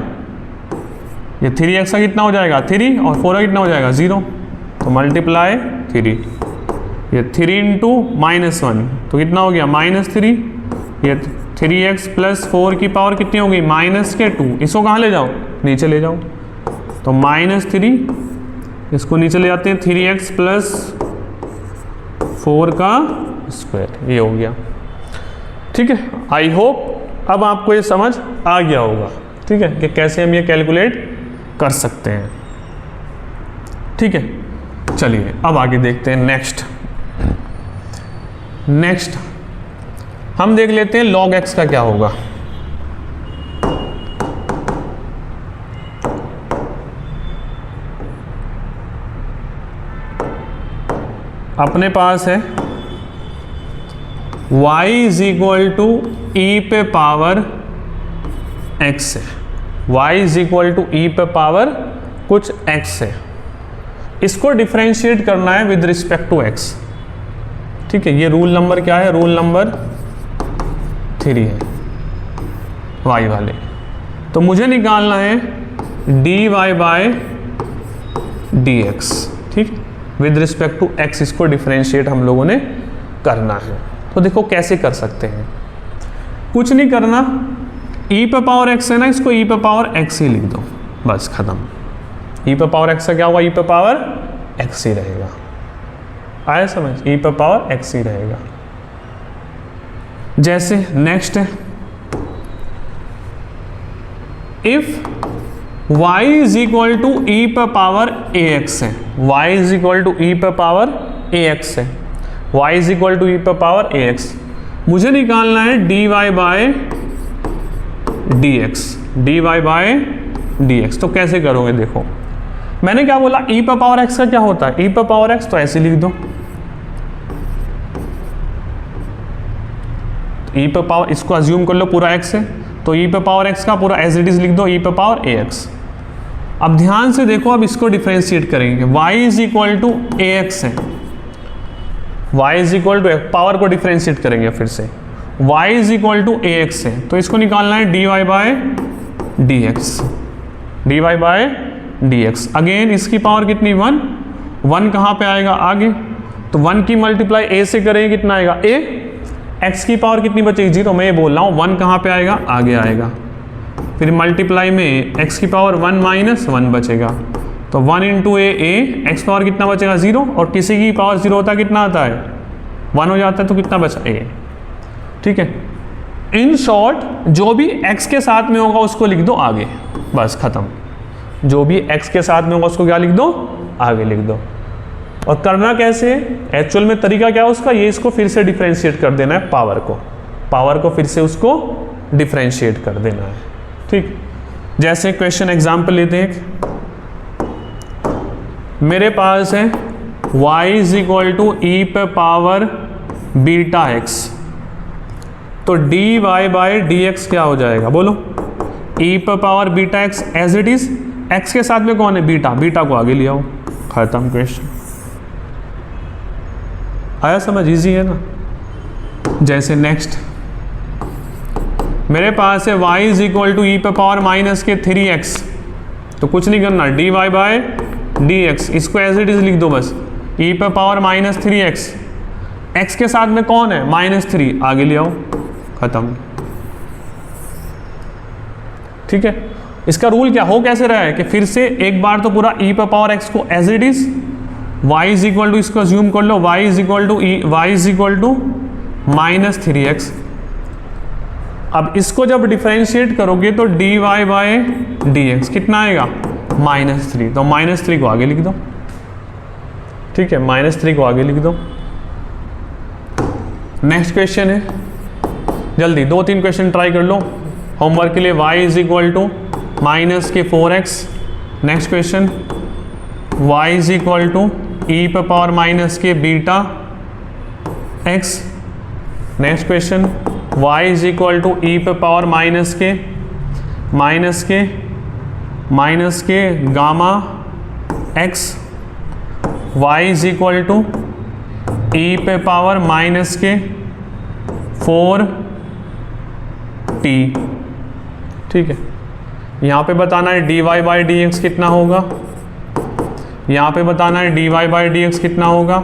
ये 3x का कितना हो जाएगा 3, और 4 का कितना हो जाएगा 0, तो मल्टीप्लाई 3, ये 3 इंटू -1, तो कितना हो गया -3, ये 3x प्लस 4 की पावर कितनी होगी -2, इसको कहाँ ले जाओ नीचे ले जाओ, तो -3, इसको नीचे ले जाते हैं 3x प्लस 4 का स्क्वायर, ये हो गया। ठीक है, आई होप अब आपको ये समझ आ गया होगा, ठीक है, कि कैसे हम ये कैलकुलेट कर सकते हैं। ठीक है, चलिए अब आगे देखते हैं। नेक्स्ट हम देख लेते हैं log x का क्या होगा। अपने पास है y is equal to E पे पावर x है, y is equal to E पे पावर कुछ x है, इसको डिफरेंशिएट करना है विद रिस्पेक्ट टू x। ठीक है, ये रूल नंबर क्या है, रूल नंबर 3 है y वाले। तो मुझे निकालना है dy बाय dx, ठीक, विद रिस्पेक्ट टू x इसको डिफरेंशिएट हम लोगों ने करना है। तो देखो कैसे कर सकते हैं, कुछ नहीं करना, e पे पावर x है ना, इसको e पे पावर x ही लिख दो, बस खत्म। e पे पावर x का क्या होगा, e पे पावर x ही रहेगा, आया समझ, e पे पावर x ही रहेगा। जैसे नेक्स्ट है, if y is equal to E पे पावर ax है, y is equal to E पे पावर ax है, y is equal to E पे पावर ax, मुझे निकालना है dy bye dx, dy bye dx। तो कैसे करोगे, देखो मैंने क्या बोला, e पे पावर x का क्या होता है, e पे पावर x, तो ऐसे लिख दो, e पे पावर, इसको अज्यूम कर लो पूरा x है, तो e पे पावर x का पूरा एज इट इज लिख दो, e पे पावर ax। अब ध्यान से देखो, अब इसको डिफरेंशिएट करेंगे, y is equal to ax है, y is equal to, power को डिफरेंशिएट करेंगे फिर से, y is equal to ax है, तो इसको निकालना है dy bye dx, dy bye dx। Again इसकी पावर कितनी, 1 कहाँ पे आएगा आगे, तो 1 की मल्टीप्लाई a से करेंगे, कितना आएगा a, x की पावर कितनी बचेगी 0, मैं ये बोल रहा हूँ 1 कहाँ पे आएगा, आगे आएगा, फिर मल्टीप्लाई में x की पावर 1 माइनस 1 बचेगा, तो 1 इंटू ए, x पावर कितना बचेगा 0, और किसी की पावर 0 होता है कितना आता है 1 हो जाता है, तो कितना बचा a। ठीक है, इन शॉर्ट जो भी x के साथ में होगा उसको लिख दो आगे, बस खत्म, जो भी x के साथ में होगा उसको क्या लिख दो, आगे लिख दो। और करना कैसे है, एक्चुअल में तरीका क्या है उसका, ये इसको फिर से डिफरेंशिएट कर देना है, पावर को फिर से उसको डिफरेंशिएट कर देना है। ठीक, जैसे क्वेश्चन एग्जांपल लेते हैं, मेरे पास है y is equal to E पे पावर बीटा x, तो dy बाय dx क्या हो जाएगा, बोलो, e पे power beta x as it is, x के साथ में कौन है, बीटा को आगे ले आओ, खत्म क्वेश्चन। आया समझ, इजी है ना। जैसे नेक्स्ट, मेरे पास है y is equal to E पे पावर माइनस के 3x, तो कुछ नहीं करना, dy बाय dx, इसको एज इट इज लिख दो बस, ई पे पावर माइनस 3x, x के साथ में कौन है -3, आगे ले आओ, खत्म। ठीक है, इसका रूल क्या हो कैसे रहा है कि फिर से एक बार तो पूरा e पे पावर x को as it is, y is equal to, इसको अज्यूम कर लो, y is equal to -3x। अब इसको जब डिफरेंशिएट करोगे तो dy बाय dx कितना आएगा, -3, तो -3 को आगे लिख दो। ठीक है, -3 को आगे लिख दो। नेक्स्ट क्वेश्चन है, जल्दी 2-3 क्वेश्चन ट्राई कर लो होमवर्क के लिए। y is equal to -4x। Next question, y is equal to E पे power -beta x। Next question, y is equal to E पे पावर के gamma x। y is equal to E पे पावर -4t। ठीक है, यहाँ पे बताना है dy बाई dx कितना होगा, यहाँ पे बताना है dy बाई dx कितना होगा,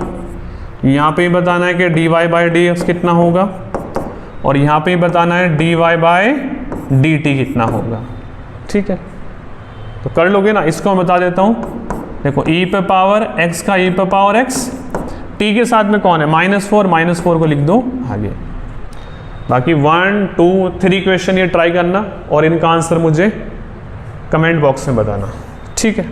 यहाँ पे बताना है कि dy बाई dx कितना होगा, और यहाँ पे बताना है dy बाई dt कितना होगा। ठीक है, तो कर लोगे ना, इसको मैं बता देता हूँ। देखो e पे पावर x का e पे पावर x, t के साथ में कौन है -4 को लिख दो आगे। बाकी 1, 2, 3 क्वेश्चन ये ट्राई करना और इनका आंसर मुझे कमेंट बॉक्स में बताना। ठीक है,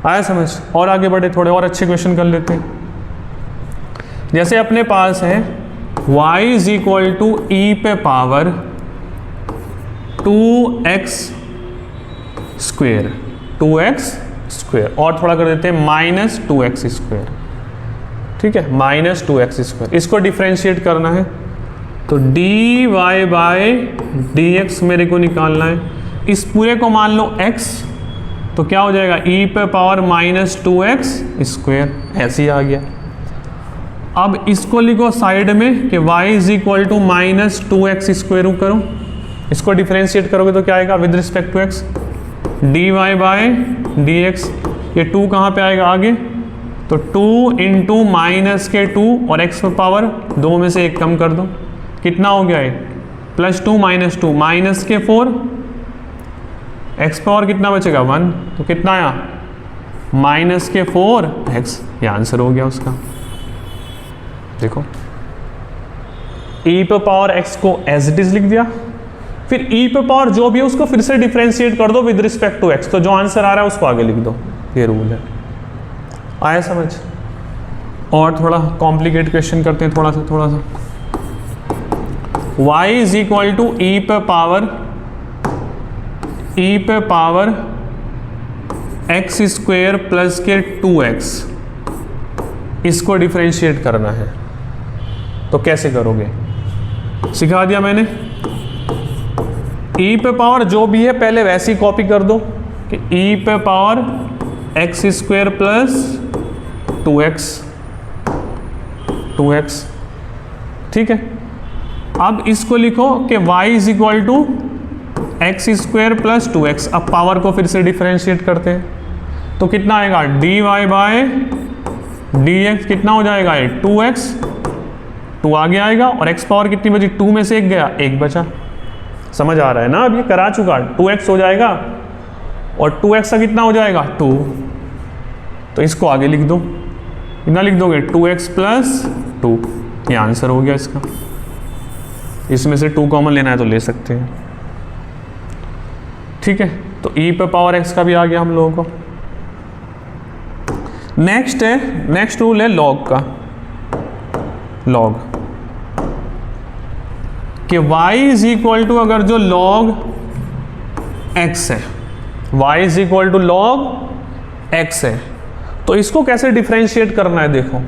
आया समझ। और आगे बढ़े, थोड़े और अच्छे क्वेश्चन कर लेते हैं। जैसे अपने पास है y is equal to E पे पावर 2x स्क्वेयर, और थोड़ा कर देते हैं -2x स्क्वेयर। ठीक है, माइनस 2x²। इसको डिफ्रेंशिएट करना है तो dy/dx मेरे को निकालना है। इस पूरे को मान लो x, तो क्या हो जाएगा e⁻²x², ऐसे ही आ गया। अब इसको लिखो साइड में कि y=−2x² करो, इसको डिफ्रेंशिएट करोगे तो क्या आएगा with respect to x, dy/dx। ये 2 कहाँ पे आएगा आगे, तो 2 × -2 और x पावर 2 में से 1 कम कर दो, कितना हो गया है +2 -2 -4, x पावर कितना बचेगा 1, तो कितना आया -4x। ये आंसर हो गया उसका। देखो e⁻x को एज इट इज लिख दिया, फिर e⁻ जो भी है उसको फिर से डिफरेंशिएट कर दो विद रिस्पेक्ट टू x, तो जो आंसर आ रहा है उसको आगे लिख दो। ये रूल है, आया समझ। और थोड़ा कॉम्प्लिकेट क्वेश्चन करते हैं थोड़ा सा y = e⁻x² प्लस के 2x, इसको डिफरेंशिएट करना है तो कैसे करोगे, सिखा दिया मैंने। e⁻ जो भी है पहले वैसी कॉपी कर दो कि e⁻x² प्लस 2x, ठीक है। अब इसको लिखो कि y = x² प्लस 2x। अब पावर को फिर से डिफरेंशिएट करते हैं तो कितना आएगा dy/dx, कितना हो जाएगा 2x, 2 आगे आएगा और x पावर कितनी बची, 2 में से 1 गया, 1 बचा। समझ आ रहा है ना, अब ये करा चुका, 2x हो जाएगा और 2x का कितना हो जाएगा 2, तो इसको आगे लिख दो, कितना लिख दोगे 2x प्लस 2, ये आंसर हो गया इसका। इसमें से 2 कॉमन लेना है तो ले सकते हैं, ठीक है। तो e⁻x का भी आ गया हम लोगों को। नेक्स्ट रूल है लॉग का, लॉग कि y = अगर जो log x है, y = log x है, तो इसको कैसे डिफरेंशिएट करना है, देखो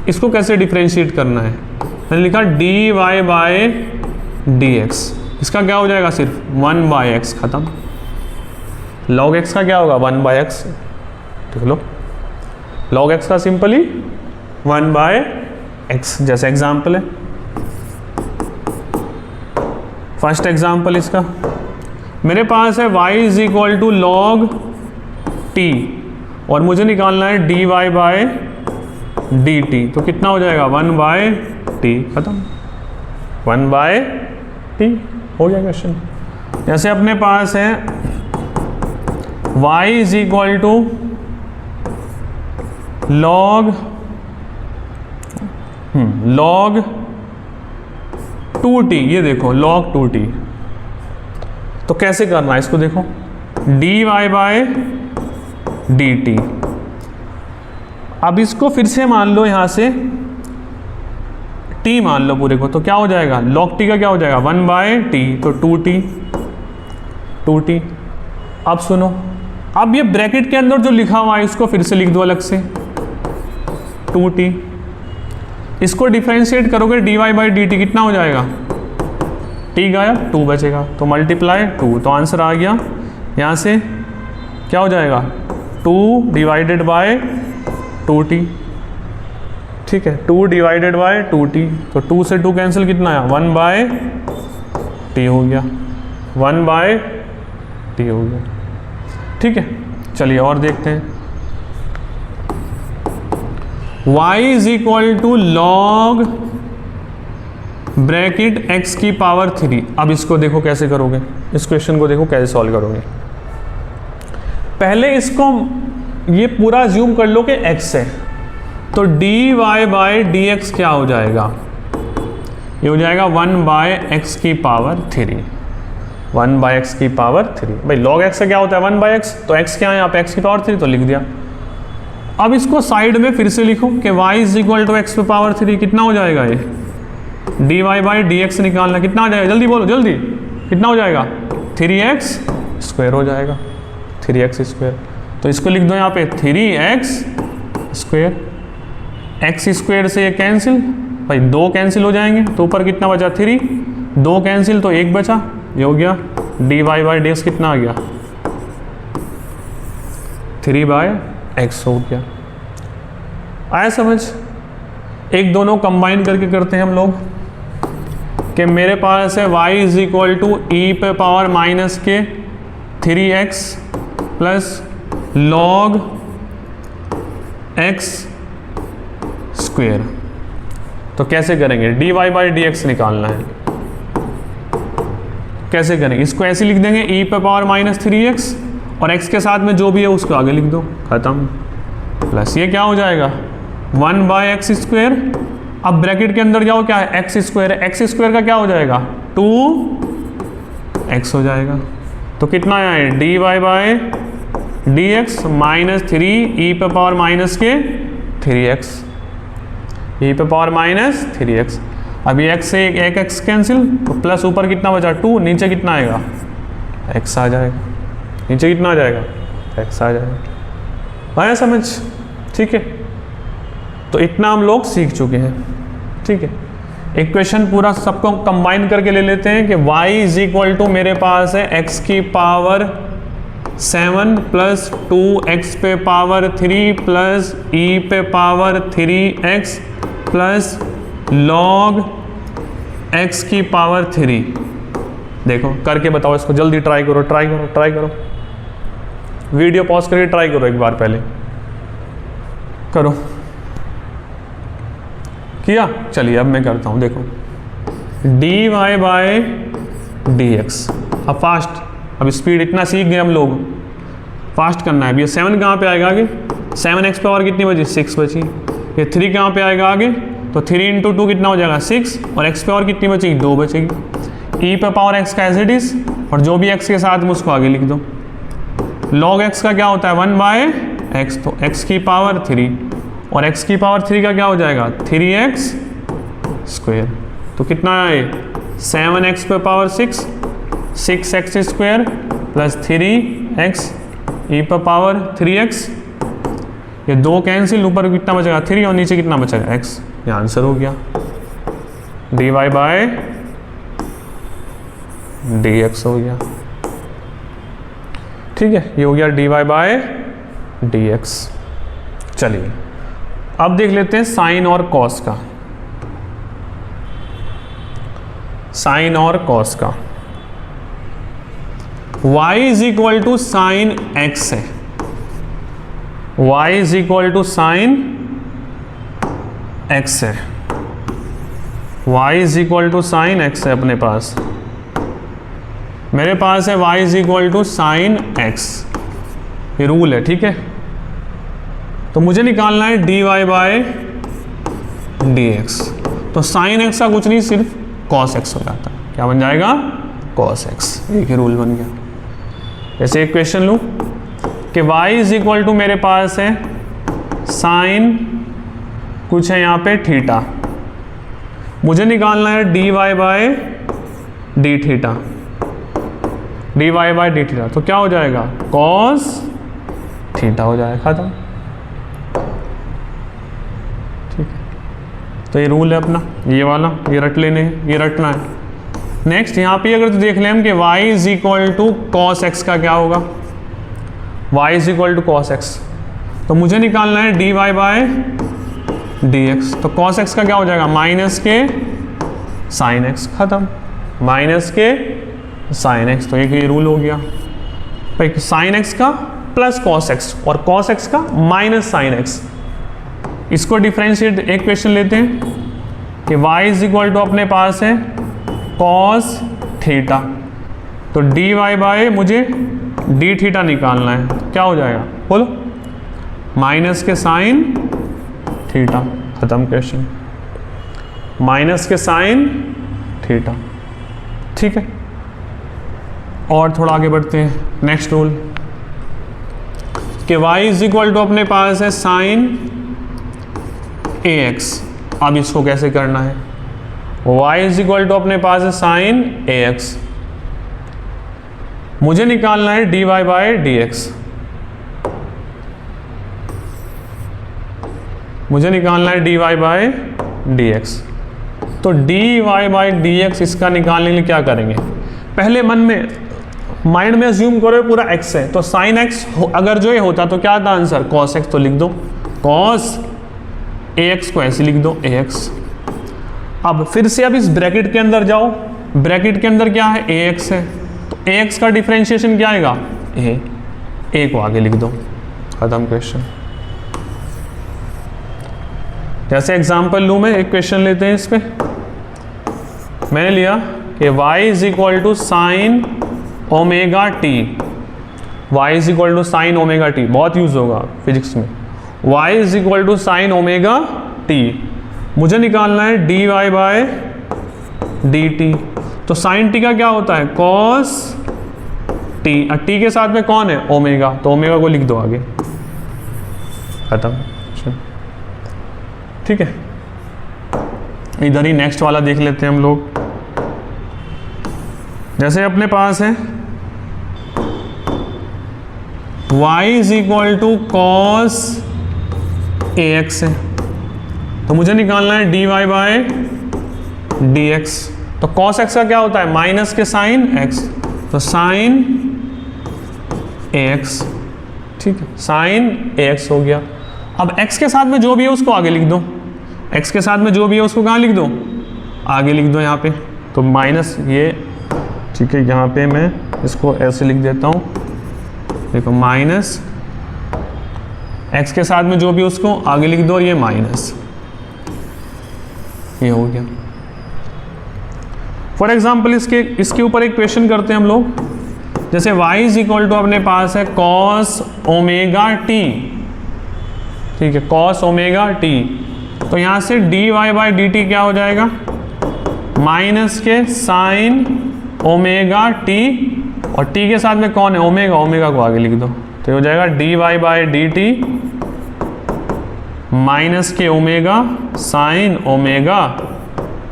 इसको कैसे डिफरेंशिएट करना है। मैंने लिखा dy/dx, इसका क्या हो जाएगा सिर्फ 1/x, खत्म। log x का क्या होगा 1/x, देख लो log x का सिंपली 1/x, जैसे एग्जाम्पल है। फर्स्ट एग्जाम्पल इसका, मेरे पास है y = log t और मुझे निकालना है dy/dt, तो कितना हो जाएगा 1/t, खत्म, 1/t हो गया क्वेश्चन। जैसे अपने पास है y = log 2t, ये देखो log 2t, तो कैसे करना है इसको, देखो dy/dt। अब इसको फिर से मान लो यहाँ से t मान लो पूरे को, तो क्या हो जाएगा log t का क्या हो जाएगा 1/t, तो 2t। अब सुनो, अब ये ब्रैकेट के अंदर जो लिखा हुआ है इसको फिर से लिख दो अलग से 2t। इसको डिफरेंशिएट करोगे dy/dt, कितना हो जाएगा, t गया 2 बचेगा, तो मल्टीप्लाई 2, तो आंसर आ गया यहाँ से क्या हो जाएगा 2/2t, ठीक है, 2/2t, तो 2 से 2 कैंसिल, कितना आया 1/t हो गया, 1/t हो गया, ठीक है। चलिए और देखते हैं, y = log ब्रैकेट x⁻3। अब इसको देखो कैसे करोगे, इस क्वेश्चन को देखो कैसे सॉल्व करोगे। पहले इसको ये पूरा ज्यूम कर लो कि x है, तो dy/dx क्या हो जाएगा, ये हो जाएगा 1/x⁻3, 1/x⁻3। भाई log x का क्या होता है 1/x, तो x क्या है यहाँ पे x⁻3, तो लिख दिया। अब इसको साइड में फिर से लिखो कि y = x⁻3, कितना हो जाएगा ये dy/dx निकालना, कितना हो जाएगा, जल्दी बोलो जल्दी, कितना हो जाएगा 3x² हो जाएगा, 3x²। तो इसको लिख दो यहाँ पे 3x², एक्स स्क्वायर से ये कैंसिल, भाई 2 कैंसिल हो जाएंगे तो ऊपर कितना बचा 3, 2 कैंसिल तो 1 बचा, ये हो गया dy/dx कितना आ गया 3/x हो गया। आया समझ? एक दोनों कंबाइन करके करते हैं हम लोग कि मेरे पास है y is equal to E पे पावर माइनस के 3x plus log x square. तो कैसे करेंगे? dy/dx निकालना है। कैसे करेंगे? इसको ऐसे लिख देंगे e पे पावर माइनस 3x और x के साथ में जो भी है उसको आगे लिख दो, खत्म। प्लस ये क्या हो जाएगा 1/x स्क्वेयर। अब ब्रैकेट के अंदर जाओ, क्या है x स्क्वेयर है, x स्क्वेयर का क्या हो जाएगा 2x हो जाएगा। तो कितना आया है dy/dx माइनस 3 e पे पावर माइनस के 3x, e पे पावर माइनस 3x। अभी x से एक x कैंसिल तो प्लस ऊपर कितना बचा 2, नीचे कितना आएगा x आ जाएगा, नीचे कितना आ जाएगा x आ जाएगा। आया समझ? ठीक है, तो इतना हम लोग सीख चुके हैं। ठीक है, इक्वेशन पूरा सबको कंबाइन करके ले लेते हैं कि y इज इक्वल टू मेरे पास है x की पावर 7 प्लस 2x पे पावर 3 प्लस e पे power 3x plus log x की पावर 3। देखो करके बताओ इसको, जल्दी ट्राई करो, ट्राई करो, ट्राई करो। वीडियो पॉज करके ट्राई करो एक बार, पहले करो। किया? चलिए अब मैं करता हूँ। देखो dy/dx, अब फास्ट, अब स्पीड इतना सीख गए हम लोग, फास्ट करना है। अब ये 7 कहाँ पे आएगा आगे, 7x पावर कितनी बची 6 बची। ये 3 कहाँ पे आएगा आगे, तो 3 × 2 कितना हो जाएगा 6 और x पावर कितनी बचेगी 2 बचेगी। e पे पावर x का एज इट इज और जो भी x के साथ में उसको आगे लिख दो। log x का क्या होता है 1/x, तो x की पावर 3 और x की पावर 3 का क्या हो जाएगा 3x स्क्वेयर। तो कितना है 7x पे power 6, 6x square plus 3x e पे पावर 3x। ये 2 कैंसिल, ऊपर कितना बचेगा 3 और नीचे कितना बचेगा x। ये आंसर हो गया dy/dx हो गया। ठीक है, ये हो गया dy/dx। चलिए अब देख लेते हैं साइन और कॉस का। साइन और कॉस का y is equal to sine x है, y is equal to sine x है, y is equal to sine x है। अपने पास मेरे पास है y is equal to sine x, ये रूल है। ठीक है, तो मुझे निकालना है dy/dx। तो साइन x का कुछ नहीं, सिर्फ cos x हो जाता है। क्या बन जाएगा cos x, एक ही रूल बन गया। जैसे एक क्वेश्चन लूँ कि y इज इक्वल टू मेरे पास है साइन कुछ है यहाँ पे थीटा, मुझे निकालना है dy/d थीटा, dy/d थीटा। तो क्या हो जाएगा cos थीटा हो जाएगा, खत्म। ठीक है, तो ये रूल है अपना, ये वाला, ये रट लेने हैं, ये रटना है। नेक्स्ट यहाँ पे अगर तो देख लें हम कि y is equal to cos x का क्या होगा, y is equal to cos x. तो मुझे निकालना है dy/dx। तो कॉस एक्स का क्या हो जाएगा माइनस के साइन एक्स, खत्म, माइनस के साइन एक्स। तो एक ये रूल हो गया भाई, साइन एक्स का प्लस कॉस एक्स और कॉस एक्स का माइनस साइन एक्स। इसको डिफरेंशिएट, एक क्वेश्चन लेते हैं कि y इज इक्वल टू अपने पास है cos थीटा, तो dy/ मुझे d थीटा निकालना है, क्या हो जाएगा बोलो, माइनस के साइन थीटा, खत्म क्वेश्चन, माइनस के साइन थीटा। ठीक है, और थोड़ा आगे बढ़ते हैं। नेक्स्ट रूल कि y इज इक्वल टू अपने पास है साइन ax। अब इसको कैसे करना है, y इज इक्वल टू अपने पास है साइन ax, मुझे निकालना है dy/dx। मुझे निकालना है dy बाय dx। तो dy बाय dx इसका निकालने के लिए क्या करेंगे, पहले माइंड में अज्यूम करो पूरा x है, तो साइन x अगर जो ये होता तो क्या था आंसर, cos x, तो लिख दो cos ax को ऐसे लिख दो ax। अब फिर से अब इस ब्रैकेट के अंदर जाओ, ब्रैकेट के अंदर क्या है, ax है, तो ax का डिफरेंशिएशन क्या आएगा, a को आगे लिख दो, खत्म क्वेश्चन। जैसे एग्जांपल लूँ मैं, एक क्वेश्चन लेते हैं इस पे, मैंने लिया कि y is equal to sine omega t, y is equal to sine omega t, बहुत यूज होगा फिजिक्स में, y is equal to sine omega t, मुझे निकालना है dy बाय dt। तो साइन टी का क्या होता है, cos टी, और टी के साथ में कौन है, ओमेगा, तो ओमेगा को लिख दो आगे, खत्म। ठीक है, इधर ही नेक्स्ट वाला देख लेते हैं हम लोग। जैसे अपने पास है y is equal to cos ax है, तो मुझे निकालना है dy बाय dx। तो cos x का क्या होता है, माइनस के साइन x, तो साइन ax, ठीक है, साइन ax हो गया। अब x के साथ में जो भी है उसको आगे लिख दो, x के साथ में जो भी है उसको कहाँ लिख दो, आगे लिख दो यहाँ पे, तो माइनस ये, ठीक है, यहाँ पे मैं इसको ऐसे लिख देता हूँ, देखो माइनस x के साथ में जो भी उसको आगे लिख दो, ये माइनस, ये हो गया। फॉर एग्जाम्पल इसके ऊपर एक क्वेश्चन करते हैं हम लोग। जैसे y इज इक्वल टू अपने पास है cos ओमेगा t, ठीक है, cos ओमेगा t, तो यहाँ से dy बाई dt क्या हो जाएगा, माइनस के साइन ओमेगा t, और t के साथ में कौन है, ओमेगा, ओमेगा को आगे लिख दो, तो ये हो जाएगा dy बाई dt माइनस के ओमेगा साइन ओमेगा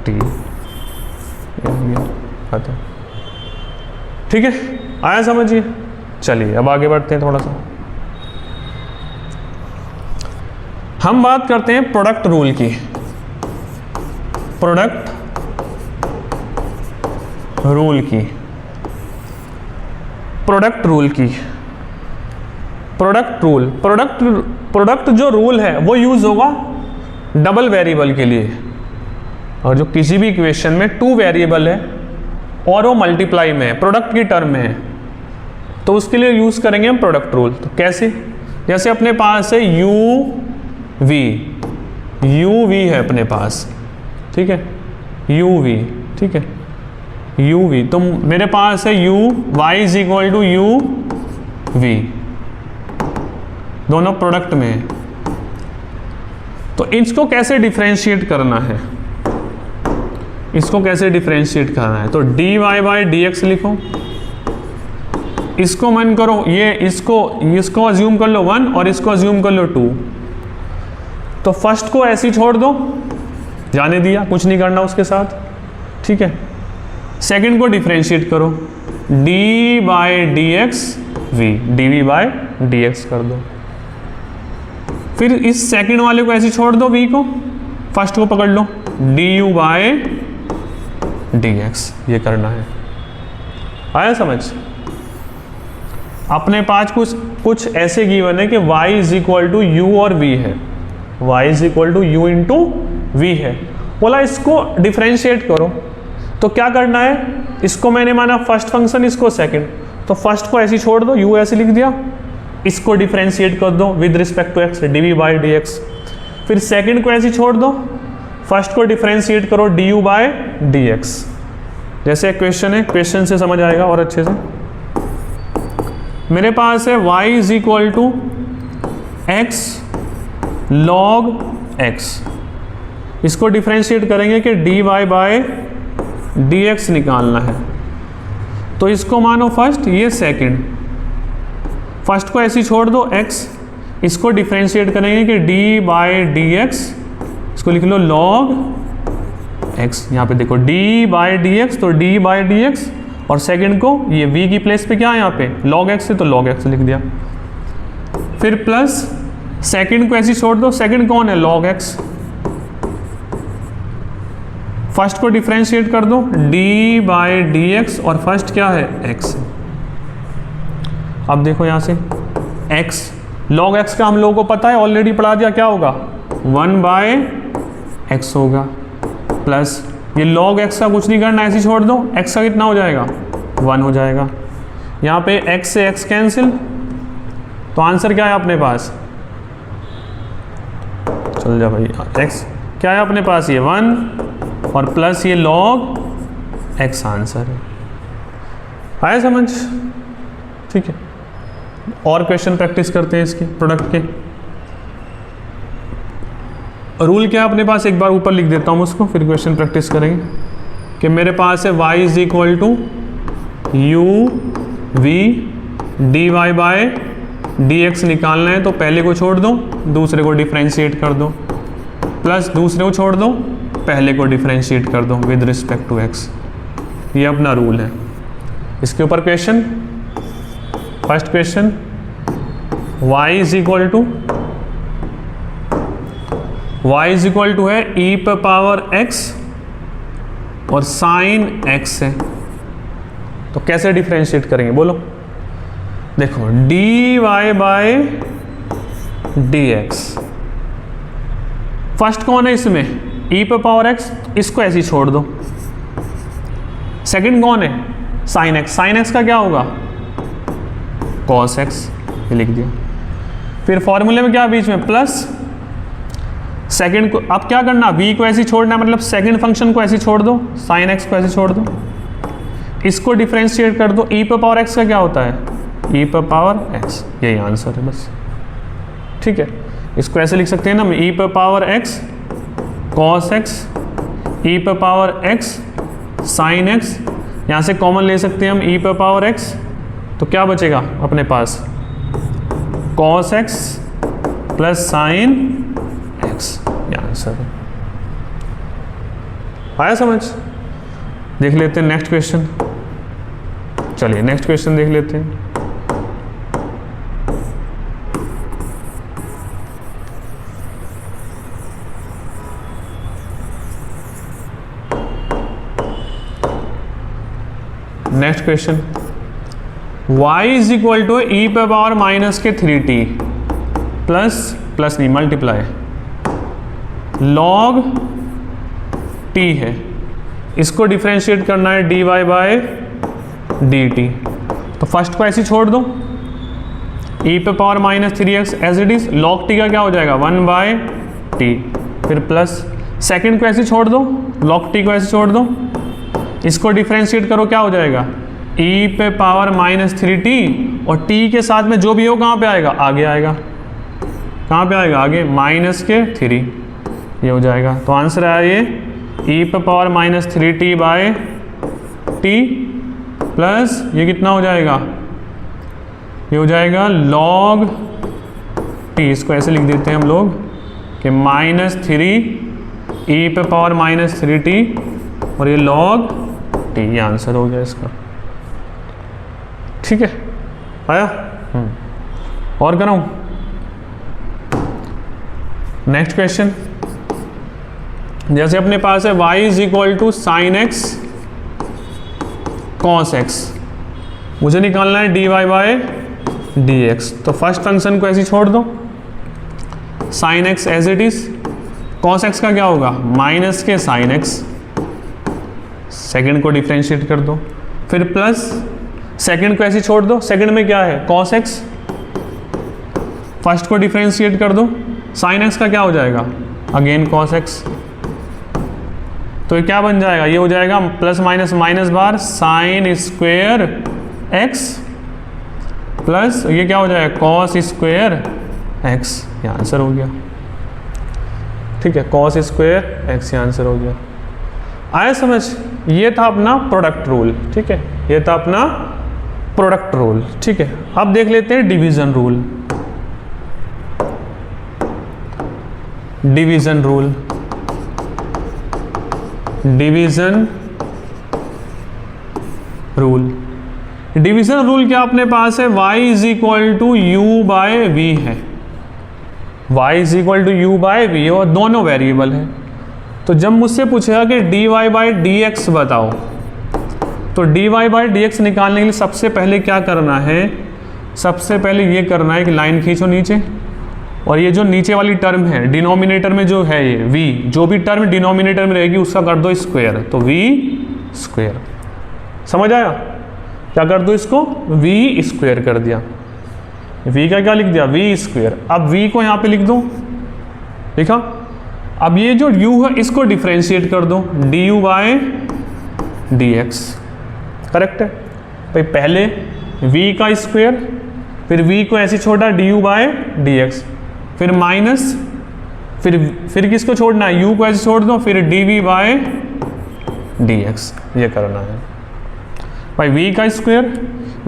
t। ठीक है, आया समझिए। चलिए अब आगे बढ़ते हैं थोड़ा सा, हम बात करते हैं प्रोडक्ट रूल की। प्रोडक्ट रूल की, प्रोडक्ट रूल की, प्रोडक्ट रूल, प्रोडक्ट जो रूल है वो यूज होगा डबल वेरिएबल के लिए, और जो किसी भी इक्वेशन में टू वेरिएबल है और वो मल्टीप्लाई में है, प्रोडक्ट की टर्म में है, तो उसके लिए यूज करेंगे हम प्रोडक्ट रूल। तो कैसे, जैसे अपने पास है u v है अपने पास, ठीक है, u v, ठीक है, u v, तो मेरे पास है y is equal to u v, दोनों प्रोडक्ट में है। तो इसको कैसे डिफरेंशिएट करना है, इसको कैसे डिफरेंशिएट करना है, तो dy बाई dx लिखो, इसको मन करो, ये इसको अज्यूम कर लो 1 और इसको अज्यूम कर लो 2, तो फर्स्ट को ऐसे ही छोड़ दो, जाने दिया, कुछ नहीं करना उसके साथ, ठीक है। सेकंड को डिफरेंशिएट करो, d by dx v, dv by dx कर दो, फिर इस सेकंड वाले को ऐसे छोड़ दो v को, फर्स्ट को पकड़ लो du बाई dx, ये करना है। आया समझ। अपने पास कुछ ऐसे गिवन है कि y is equal to u और v है, y is equal to u into v है, बोला इसको डिफरेंशिएट करो, तो क्या करना है, इसको मैंने माना फर्स्ट फंक्शन, इसको सेकंड, तो फर्स्ट को ऐसे छोड़ दो, u ऐसे लिख दिया, इसको डिफरेंशिएट कर दो with respect to x, dv by dx, फिर सेकंड को ऐसे छोड़ दो, फर्स्ट को डिफरेंशिएट करो du बाय dx। जैसे क्वेश्चन है, क्वेश्चन से समझ आएगा और अच्छे से। मेरे पास है y is equal to x log x, इसको डिफरेंशिएट करेंगे कि dy बाय dx निकालना है, तो इसको मानो फर्स्ट, ये सेकंड, फर्स्ट को ऐसे छोड़ दो x, इसको डिफरेंशिएट करेंगे कि d बाई dx, इसको लिख लो log x, यहाँ पे देखो d बाई dx, तो d बाई dx, और सेकंड को ये v की प्लेस पे क्या है यहाँ पे log x है, तो log x लिख दिया, फिर प्लस सेकंड को ऐसे छोड़ दो, सेकंड कौन है, log x। फर्स्ट को डिफरेंशिएट कर दो, d बाई डी एक्स, और फर्स्ट क्या है, x। अब देखो यहां से x, log x का हम लोगों को पता है, ऑलरेडी पढ़ा दिया, क्या होगा 1 बाय एक्स होगा, प्लस ये log x का कुछ नहीं करना, ऐसे छोड़ दो, x का कितना हो जाएगा 1 हो जाएगा। यहाँ पे x से x कैंसिल, तो आंसर क्या है अपने पास, चल जा भाई, x क्या है अपने पास, ये 1 और प्लस ये log x आंसर है। आया समझ, ठीक है। और क्वेश्चन प्रैक्टिस करते हैं इसके प्रोडक्ट के। रूल क्या है अपने पास, एक बार ऊपर लिख देता हूँ उसको, फिर क्वेश्चन प्रैक्टिस करेंगे। कि मेरे पास है y is equal to u v d y by d x निकालना है, तो पहले को छोड़ दो, दूसरे को डिफ्रेंशिएट कर दो, प्लस दूसरे को छोड़ दो, पहले को डिफ्रेंशिएट कर दो विद रिस्पेक्ट टू x। ये अपना रूल है। इसके ऊपर question, first question, y is equal to है e पर पावर x और साइन x है, तो कैसे डिफरेंशिएट करेंगे बोलो। देखो dy बाय dx, फर्स्ट कौन है इसमें, e पर पावर x, इसको ऐसे ही छोड़ दो। सेकंड कौन है, साइन x, साइन x का क्या होगा cos x, ये लिख दिया। फिर फॉर्मूले में क्या बीच में प्लस, सेकंड को अब क्या करना, v को ऐसे छोड़ना, मतलब सेकंड फंक्शन को ऐसे छोड़ दो, साइन x को ऐसे छोड़ दो, इसको डिफरेंशिएट कर दो, e पर पावर x का क्या होता है, e पर पावर x, यही आंसर है बस, ठीक है। इसको ऐसे लिख सकते हैं ना, e पर power x cos x, e पर पावर x sin x, यहाँ से कॉमन ले सकते हैं हम e पर पावर x, तो क्या बचेगा अपने पास cos x plus sin x, ये आंसर है। आया समझ, देख लेते हैं नेक्स्ट क्वेश्चन। चलिए नेक्स्ट क्वेश्चन देख लेते हैं। Next question, y is equal to E पे पावर माइनस के 3t प्लस नहीं मल्टीप्लाई log t है, इसको डिफरेंशिएट करना है dy बाय dt, तो फर्स्ट को ऐसे छोड़ दो, e पे power minus 3x as it is, log t का क्या हो जाएगा 1 बाय t, फिर प्लस सेकंड को ऐसे छोड़ दो, log t को ऐसे छोड़ दो, इसको डिफरेंशिएट करो, क्या हो जाएगा e पे पावर माइनस 3t, और t के साथ में जो भी हो कहाँ पे आएगा, आगे आएगा, कहाँ पे आएगा आगे, माइनस के 3, ये हो जाएगा। तो आंसर आया ये e पे power minus 3t by t plus ये कितना हो जाएगा, ये हो जाएगा log t, इसको ऐसे लिख देते हैं हम लोग कि माइनस 3 e पे पावर माइनस 3t और ये log t, ये आंसर हो गया इसका, ठीक है। आया और कराऊं, नेक्स्ट क्वेश्चन, जैसे अपने पास है y is equal to sine x cos x, मुझे निकालना है dy बाय dx, तो फर्स्ट फंक्शन को ऐसे छोड़ दो, sine x as it is, cos x का क्या होगा माइनस के साइन एक्स, सेकेंड को डिफरेंशिएट कर दो, फिर प्लस सेकेंड को ऐसे छोड़ दो, सेकेंड में क्या है cos x, फर्स्ट को डिफरेंशिएट कर दो, sin x का क्या हो जाएगा अगेन cos x, तो ये क्या बन जाएगा, ये हो जाएगा प्लस माइनस माइनस बार साइन स्क्वेयर x प्लस ये क्या हो जाएगा cos स्क्वेयर x, ये आंसर हो गया, ठीक है, cos स्क्वेयर x, ये आंसर हो गया। आया समझ, ये था अपना प्रोडक्ट रूल, ठीक है, ये था अपना प्रोडक्ट रूल, ठीक है। अब देख लेते हैं division rule. Division rule, division rule, division rule क्या अपने पास है, y is equal to u by v है, y is equal to u by v और दोनों वेरिएबल है। तो जब मुझसे पूछेगा कि dy बाई डी एक्स बताओ, तो dy बाई डी एक्स निकालने के लिए सबसे पहले क्या करना है, सबसे पहले ये करना है कि लाइन खींचो नीचे, और ये जो नीचे वाली टर्म है डिनोमिनेटर में जो है ये v, जो भी टर्म डिनोमिनेटर में रहेगी उसका कर दो स्क्वायर, तो v स्क्वायर। समझ आया? क्या कर दो इसको, v स्क्वायर कर दिया। v का क्या लिख दिया, v स्क्वायर। अब v को यहाँ पे लिख दो, लिखा। अब ये जो u है इसको डिफ्रेंशिएट कर दो, du by d x. Correct है भाई? पहले v का स्क्वायर, फिर v को ऐसे छोड़ा du बाय डी एक्स, फिर माइनस, फिर किसको छोड़ना है, u को ऐसे छोड़ दो, फिर dv बाय डी एक्स। ये करना है भाई। v का स्क्वायर,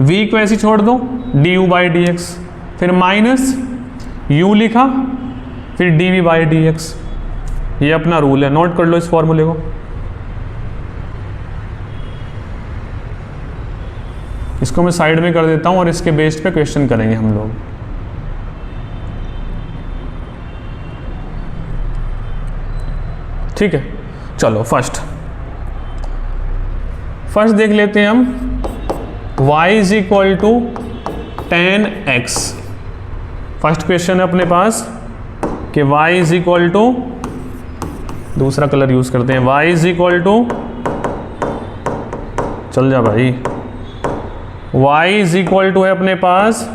v को ऐसे छोड़ दो, du बाई डी एक्स, फिर माइनस u लिखा, फिर dv बाई डी एक्स। ये अपना रूल है, नोट कर लो इस फॉर्मूले को। इसको मैं साइड में कर देता हूं और इसके बेस्ड पे क्वेश्चन करेंगे हम लोग। ठीक है, चलो फर्स्ट देख लेते हैं हम। y is equal to 10x। First question है अपने पास कि y इज इक्वल टू, दूसरा कलर यूज करते हैं, y इज इक्वल टू, चल जा भाई, y इज इक्वल टू है अपने पास,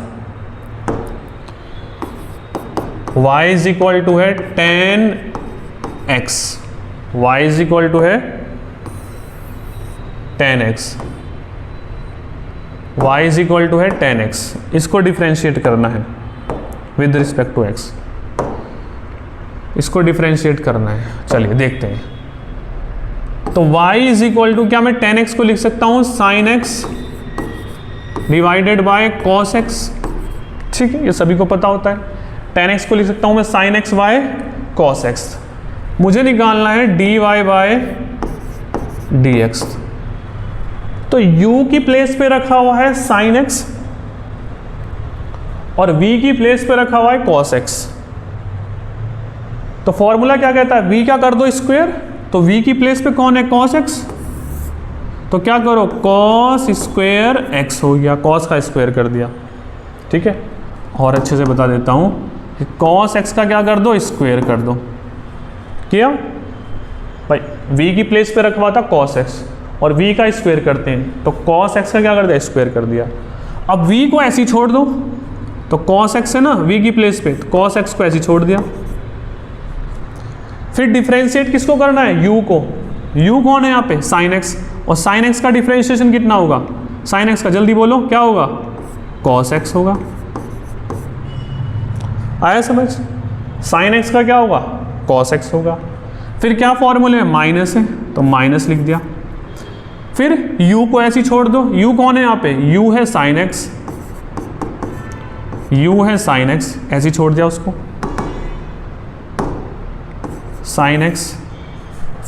y इज इक्वल टू है 10x, y is equal to है 10x, y is equal to है 10x। इसको डिफ्रेंशिएट करना है विद रिस्पेक्ट टू x, इसको डिफ्रेंशिएट करना है। चलिए देखते हैं। तो y इज इक्वल टू, क्या मैं 10x को लिख सकता हूं sin x divided by cos x। ठीक है, ये सभी को पता होता है। 10x को लिख सकता हूं मैं sin x by cos x। मुझे निकालना है dy बाय dx। तो u की प्लेस पे रखा हुआ है sin x और v की प्लेस पे रखा हुआ है cos x। तो फॉर्मूला क्या कहता है, v क्या कर दो स्क्वायर, तो v की प्लेस पे कौन है, cos x। तो क्या करो, cos स्क्वायर x हो गया, cos का स्क्वायर कर दिया। ठीक है, और अच्छे से बता देता हूं कि cos x का क्या कर दो, स्क्वायर कर दो। किया भाई? v की प्लेस पे रखवा था cos x और v का स्क्वायर करते हैं, तो cos x का क्या कर दिया, स्क्वायर कर दिया। अब v को ऐसे ही छोड़ दो, तो cos x है ना v की प्लेस पे, तो cos x को ऐसे ही छोड़ दिया। फिर डिफरेंशिएट किसको करना है, u को। u कौन है यहाँ पे, sin x, और sin x का डिफरेंशिएशन कितना होगा, sin x का जल्दी बोलो क्या होगा, cos x होगा। आया समझ? sin x का क्या होगा, cos x होगा। फिर क्या फॉर्मूले में माइनस है, तो माइनस लिख दिया। फिर u को ऐसे छोड़ दो, u कौन है यहाँ पे, u है sin x, u है sin x, ऐसे छोड़ दिया उसको, sin x।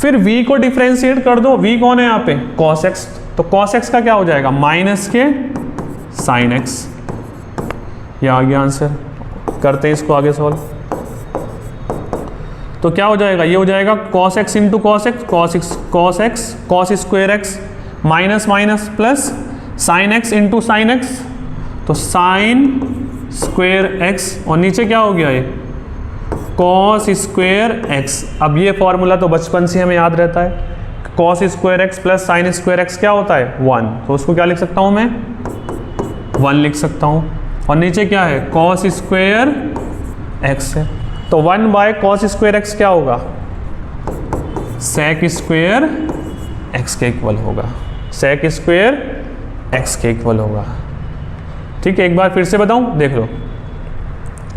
फिर v को डिफरेंशिएट कर दो, v कौन है यहाँ पे, cos x, तो cos x का क्या हो जाएगा, माइनस के sin x। ये आ गया आंसर। करते हैं इसको आगे सॉल्व। तो क्या हो जाएगा, ये हो जाएगा cos x into cos x, cos x cos square x minus minus plus sin x into sine x, तो sin स्क्वायर x, और नीचे क्या हो गया ये cos स्क्वायर x। अब ये फॉर्मूला तो बचपन से हमें याद रहता है, cos square x plus sine square x क्या होता है, 1। तो उसको क्या लिख सकता हूँ मैं, 1 लिख सकता हूँ। और नीचे क्या है, cos स्क्वायर x है, तो 1 बाय cos स्क्वायर x क्या होगा, sec स्क्वायर x के इक्वल होगा, sec स्क्वायर x के इक्वल होगा। ठीक है, एक बार फिर से बताऊं, देख लो।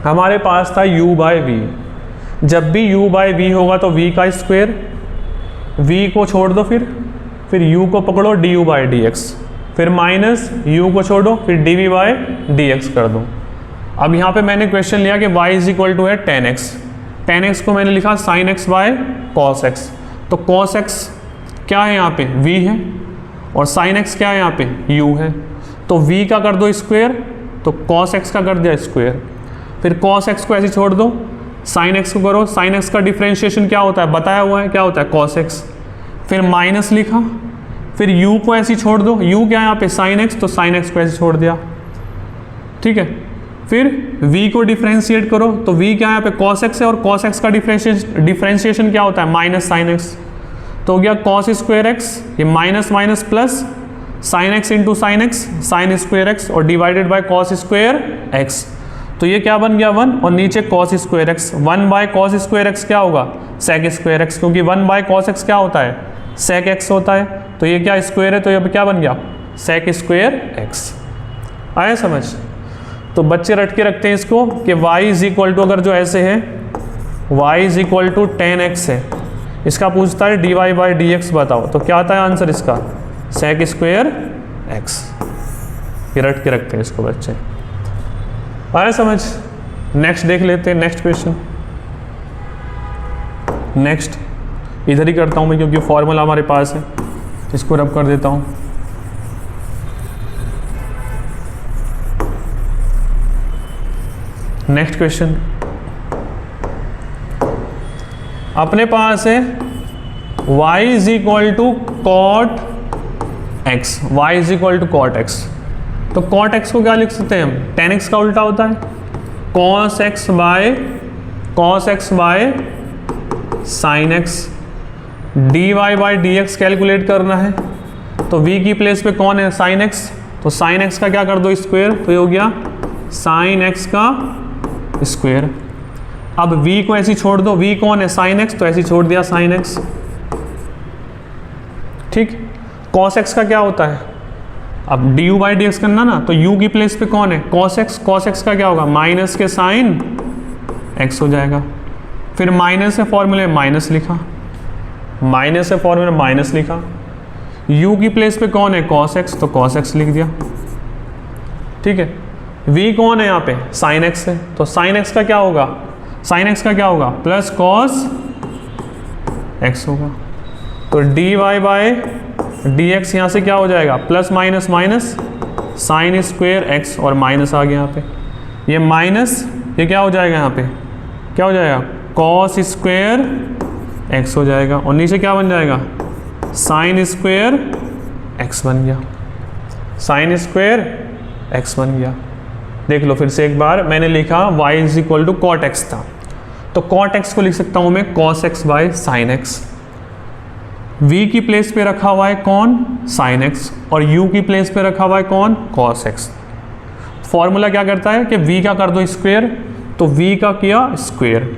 हमारे पास था u बाय v, जब भी u बाय v होगा तो v का स्क्वायर, v को छोड़ दो, फिर u को पकड़ो du बाय dx, फिर माइनस u को छोड़ो, फिर dv बाय dx कर दो। अब यहाँ पे मैंने क्वेश्चन लिया कि y इज इक्वल टू है 10x, 10x को मैंने लिखा sin x by cos x। तो cos x क्या है यहाँ पे, v है, और sin x क्या है यहाँ पे, u है। तो v का कर दो स्क्वायर, तो cos x का कर दिया स्क्वायर, फिर cos x को ऐसे छोड़ दो, साइन एक्स को करो, साइन एक्स का डिफ्रेंशिएशन क्या होता है, बताया हुआ है, क्या होता है कॉस एक्स। फिर माइनस लिखा, फिर u को ऐसे ही छोड़ दो, u क्या है यहाँ पे साइन एक्स, तो साइन एक्स को ऐसे छोड़ दिया, ठीक है। फिर v को डिफ्रेंशिएट करो, तो v क्या है यहाँ पे कॉस एक्स है, और कॉस एक्स का डिफ्रेंशिएशन क्या होता है माइनस साइन एक्स, तो हो गया कॉस स्क्वायर एक्स, ये minus minus plus sine X into sine X, sine square x और divided by cos square X, तो ये क्या बन गया 1, और नीचे cos square x, 1 by cos square x क्या होगा सेक स्क्वायर एक्स, क्योंकि 1 बाय कॉस एक्स क्या होता है सेक एक्स होता है, तो ये क्या स्क्वायर है, तो ये क्या बन गया सेक स्क्वायर एक्स। आया समझ। तो बच्चे रट के रखते हैं इसको कि y इज इक्वल टू, अगर जो ऐसे है y is equal to 10x है, इसका पूछता है dy बाई डी एक्स बताओ, तो क्या आता है आंसर इसका सेक स्क्वायर एक्स। ये रट के रखते हैं इसको बच्चे। आया समझ। नेक्स्ट देख लेते हैं, नेक्स्ट क्वेश्चन। नेक्स्ट इधर ही करता हूँ मैं क्योंकि फॉर्मूला हमारे पास है, इसको रब कर देता हूँ। नेक्स्ट क्वेश्चन अपने पास है y is equal to cot x, y is equal to cot x, तो कॉट एक्स को क्या लिख सकते हैं हम, टेन एक्स का उल्टा होता है cos x by sine x, d y by d x calculate करना है, तो v की प्लेस पे कौन है साइन एक्स, तो साइन एक्स का क्या कर दो स्क्वायर, तो ये हो गया साइन एक्स का स्क्वायर। अब v को ऐसे छोड़ दो, v कौन है साइन एक्स, तो ऐसे छोड़ दिया साइन एक्स, ठीक। कॉस एक्स का क्या होता है, अब D you by d x करना ना, तो u की प्लेस पे कौन है कॉस एक्स, कॉस एक्स का क्या होगा माइनस के साइन x हो जाएगा। फिर माइनस है फॉर्मूले माइनस लिखा, माइनस है फॉर्मूले माइनस लिखा, u की प्लेस पे कौन है कॉस एक्स, तो कॉस एक्स लिख दिया, ठीक है। v कौन है यहाँ पे साइन एक्स है, तो साइन एक्स का क्या होगा, साइन एक्स का क्या होगा प्लस कॉस एक्स होगा, तो d y by d x यहाँ से क्या हो जाएगा plus minus minus sine square x, और माइनस आ गया यहाँ पे, ये माइनस ये क्या हो जाएगा यहाँ पे क्या हो जाएगा कॉस स्क्वायर एक्स हो जाएगा, और नीचे क्या बन जाएगा साइन स्क्वायर एक्स बन गया, साइन स्क्वायर एक्स बन गया। देख लो फिर से एक बार, मैंने लिखा y is equal to cot x था, तो कॉट एक्स को लिख सकता हूँ मैं cos x by sine x, v की प्लेस पे रखा हुआ है कौन साइन एक्स, और u की प्लेस पे रखा हुआ है कौन कॉस एक्स। फॉर्मूला क्या करता है कि v का कर दो स्क्वायर, तो v का किया स्क्वायर,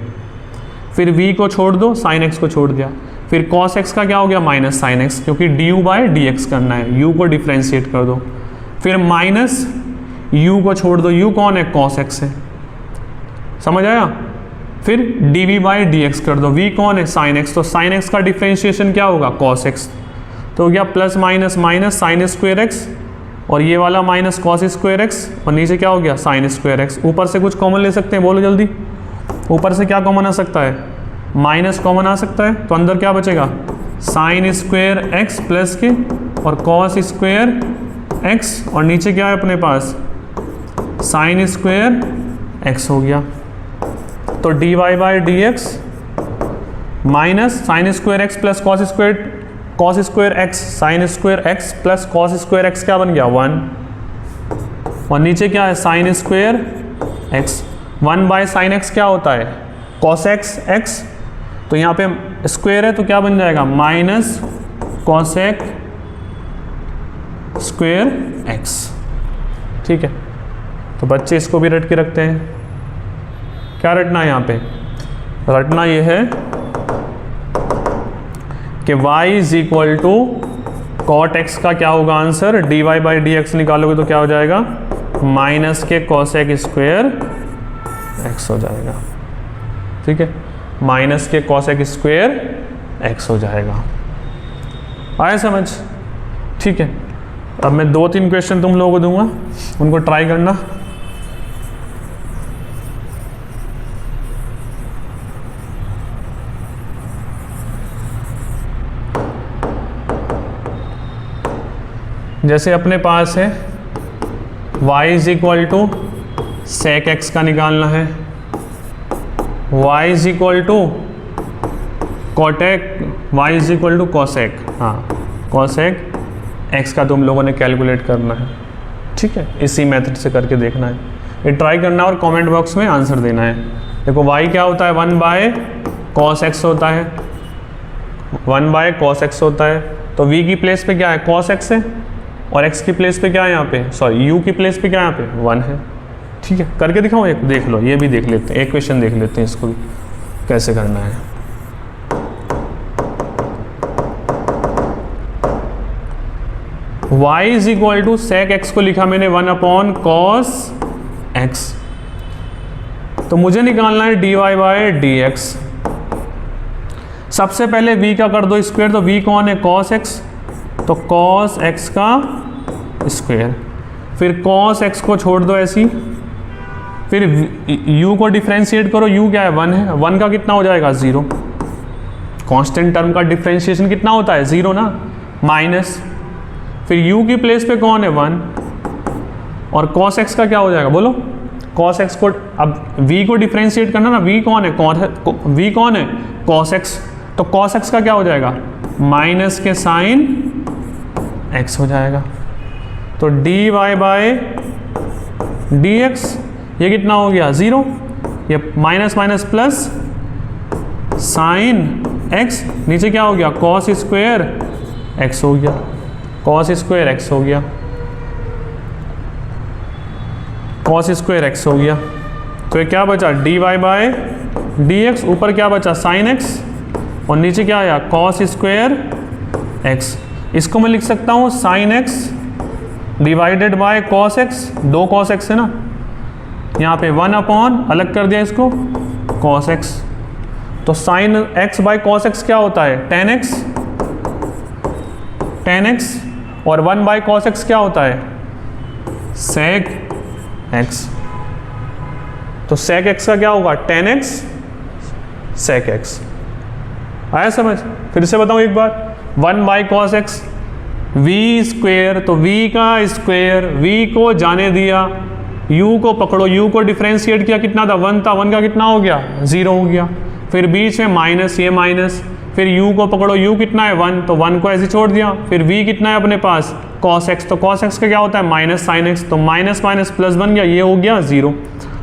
फिर v को छोड़ दो साइन एक्स को छोड़ दिया, फिर कॉस एक्स का क्या हो गया माइनस साइन एक्स, क्योंकि D you by d x करना है, u को डिफ्रेंशिएट कर दो, फिर माइनस u को छोड़ दो, u कौन है कॉस एक्स है, समझ आया। फिर d v by d x कर दो, v कौन है साइन एक्स, तो साइन एक्स का डिफ्रेंशिएशन क्या होगा कॉस एक्स, तो हो गया plus minus minus sine square x, और ये वाला माइनस कॉस स्क्वायर एक्स, और नीचे क्या हो गया साइन स्क्वायर एक्स। ऊपर से कुछ कॉमन ले सकते हैं, बोलो जल्दी, ऊपर से क्या कॉमन आ सकता है माइनस कॉमन आ सकता है, तो अंदर क्या बचेगा साइन स्क्वायर एक्स प्लस के और कॉस स्क्वायर एक्स, और नीचे क्या है अपने पास साइन स्क्वायर एक्स हो गया, तो d y by d x minus sine square x plus cos square x, sine square x plus cos square x क्या बन गया 1, और नीचे क्या है sine square x, 1 by sine x क्या होता है कॉस एक्स एक्स, तो यहाँ पे स्क्वायर है तो क्या बन जाएगा माइनस कॉसेक स्क्वायर एक्स, ठीक है। तो बच्चे इसको भी रट के रखते हैं, क्या रटना है यहाँ पे, रटना ये है कि y is equal to cot x का क्या होगा answer, d y by d x निकालोगे तो क्या हो जाएगा माइनस के कॉसेक स्क्वायर एक्स हो जाएगा, ठीक है, माइनस के कॉसेक स्क्वायर एक्स हो जाएगा। आया समझ, ठीक है। अब मैं 2-3 क्वेश्चन तुम लोगों को दूंगा, उनको ट्राई करना। जैसे अपने पास है y is equal to sec x का निकालना है, y इज इक्वल टू कोटेक, y is equal to cosec. हाँ, कॉसेक x का तुम लोगों ने कैलकुलेट करना है, ठीक है, इसी मेथड से करके देखना है। ये ट्राई करना और कमेंट बॉक्स में आंसर देना है। देखो y क्या होता है, 1/cos x होता है, 1/cos x होता है। तो v की प्लेस पे क्या है, cos x है, और x की प्लेस पे क्या है यहाँ पे, सॉरी u की प्लेस पे क्या है यहाँ पे 1 है। ठीक है, करके दिखाऊँ एक, देख लो, ये भी देख लेते हैं, एक क्वेश्चन देख लेते हैं, इसको भी कैसे करना है। y is equal to sec x को लिखा मैंने 1/cos x, तो मुझे निकालना है dy/dx। सबसे पहले v का कर दो स्क्वायर, तो v कौन है, cos x, तो cos x का स्क्वायर, फिर cos x को छोड़ दो ऐसी, फिर u को डिफ्रेंशिएट करो, u क्या है 1 है, 1 का कितना हो जाएगा 0, कांस्टेंट टर्म का डिफ्रेंशिएशन कितना होता है 0 ना, माइनस, फिर u की प्लेस पे कौन है 1, और cos x का क्या हो जाएगा बोलो, cos x को, अब v को डिफ्रेंशिएट करना ना, v कौन है, v कौन है cos x, तो cos x का क्या हो जाएगा, माइनस के साइन x हो जाएगा, तो dy/dx ये कितना हो गया 0, ये minus minus plus sign x, नीचे क्या हो गया cos स्क्वायर x हो गया, cos स्क्वायर x हो गया, cos स्क्वायर x हो गया। तो ये क्या बचा dy/dx, ऊपर क्या बचा sin x, और नीचे क्या आया cos स्क्वायर x। इसको मैं लिख सकता हूँ sin x divided by cos x, 2 cos x है ना, यहाँ पे 1 अलग कर दिया इसको cos x, तो sin x by cos x क्या होता है tan x, और 1/cos x क्या होता है sec x, तो sec x का क्या होगा tan x sec x। आया समझ, फिर से बताऊं एक बार, 1/cos x v स्क्वेयर, तो v का स्क्वेयर, v को जाने दिया, u को पकड़ो, u को डिफ्रेंशिएट किया, कितना था 1 था, 1 का कितना हो गया 0 हो गया, फिर बीच में माइनस, ये माइनस, फिर u को पकड़ो, u कितना है 1, तो 1 को ऐसे छोड़ दिया, फिर v कितना है अपने पास cos x, तो cos x का क्या होता है माइनस साइन x, तो माइनस माइनस प्लस बन गया, ये हो गया 0,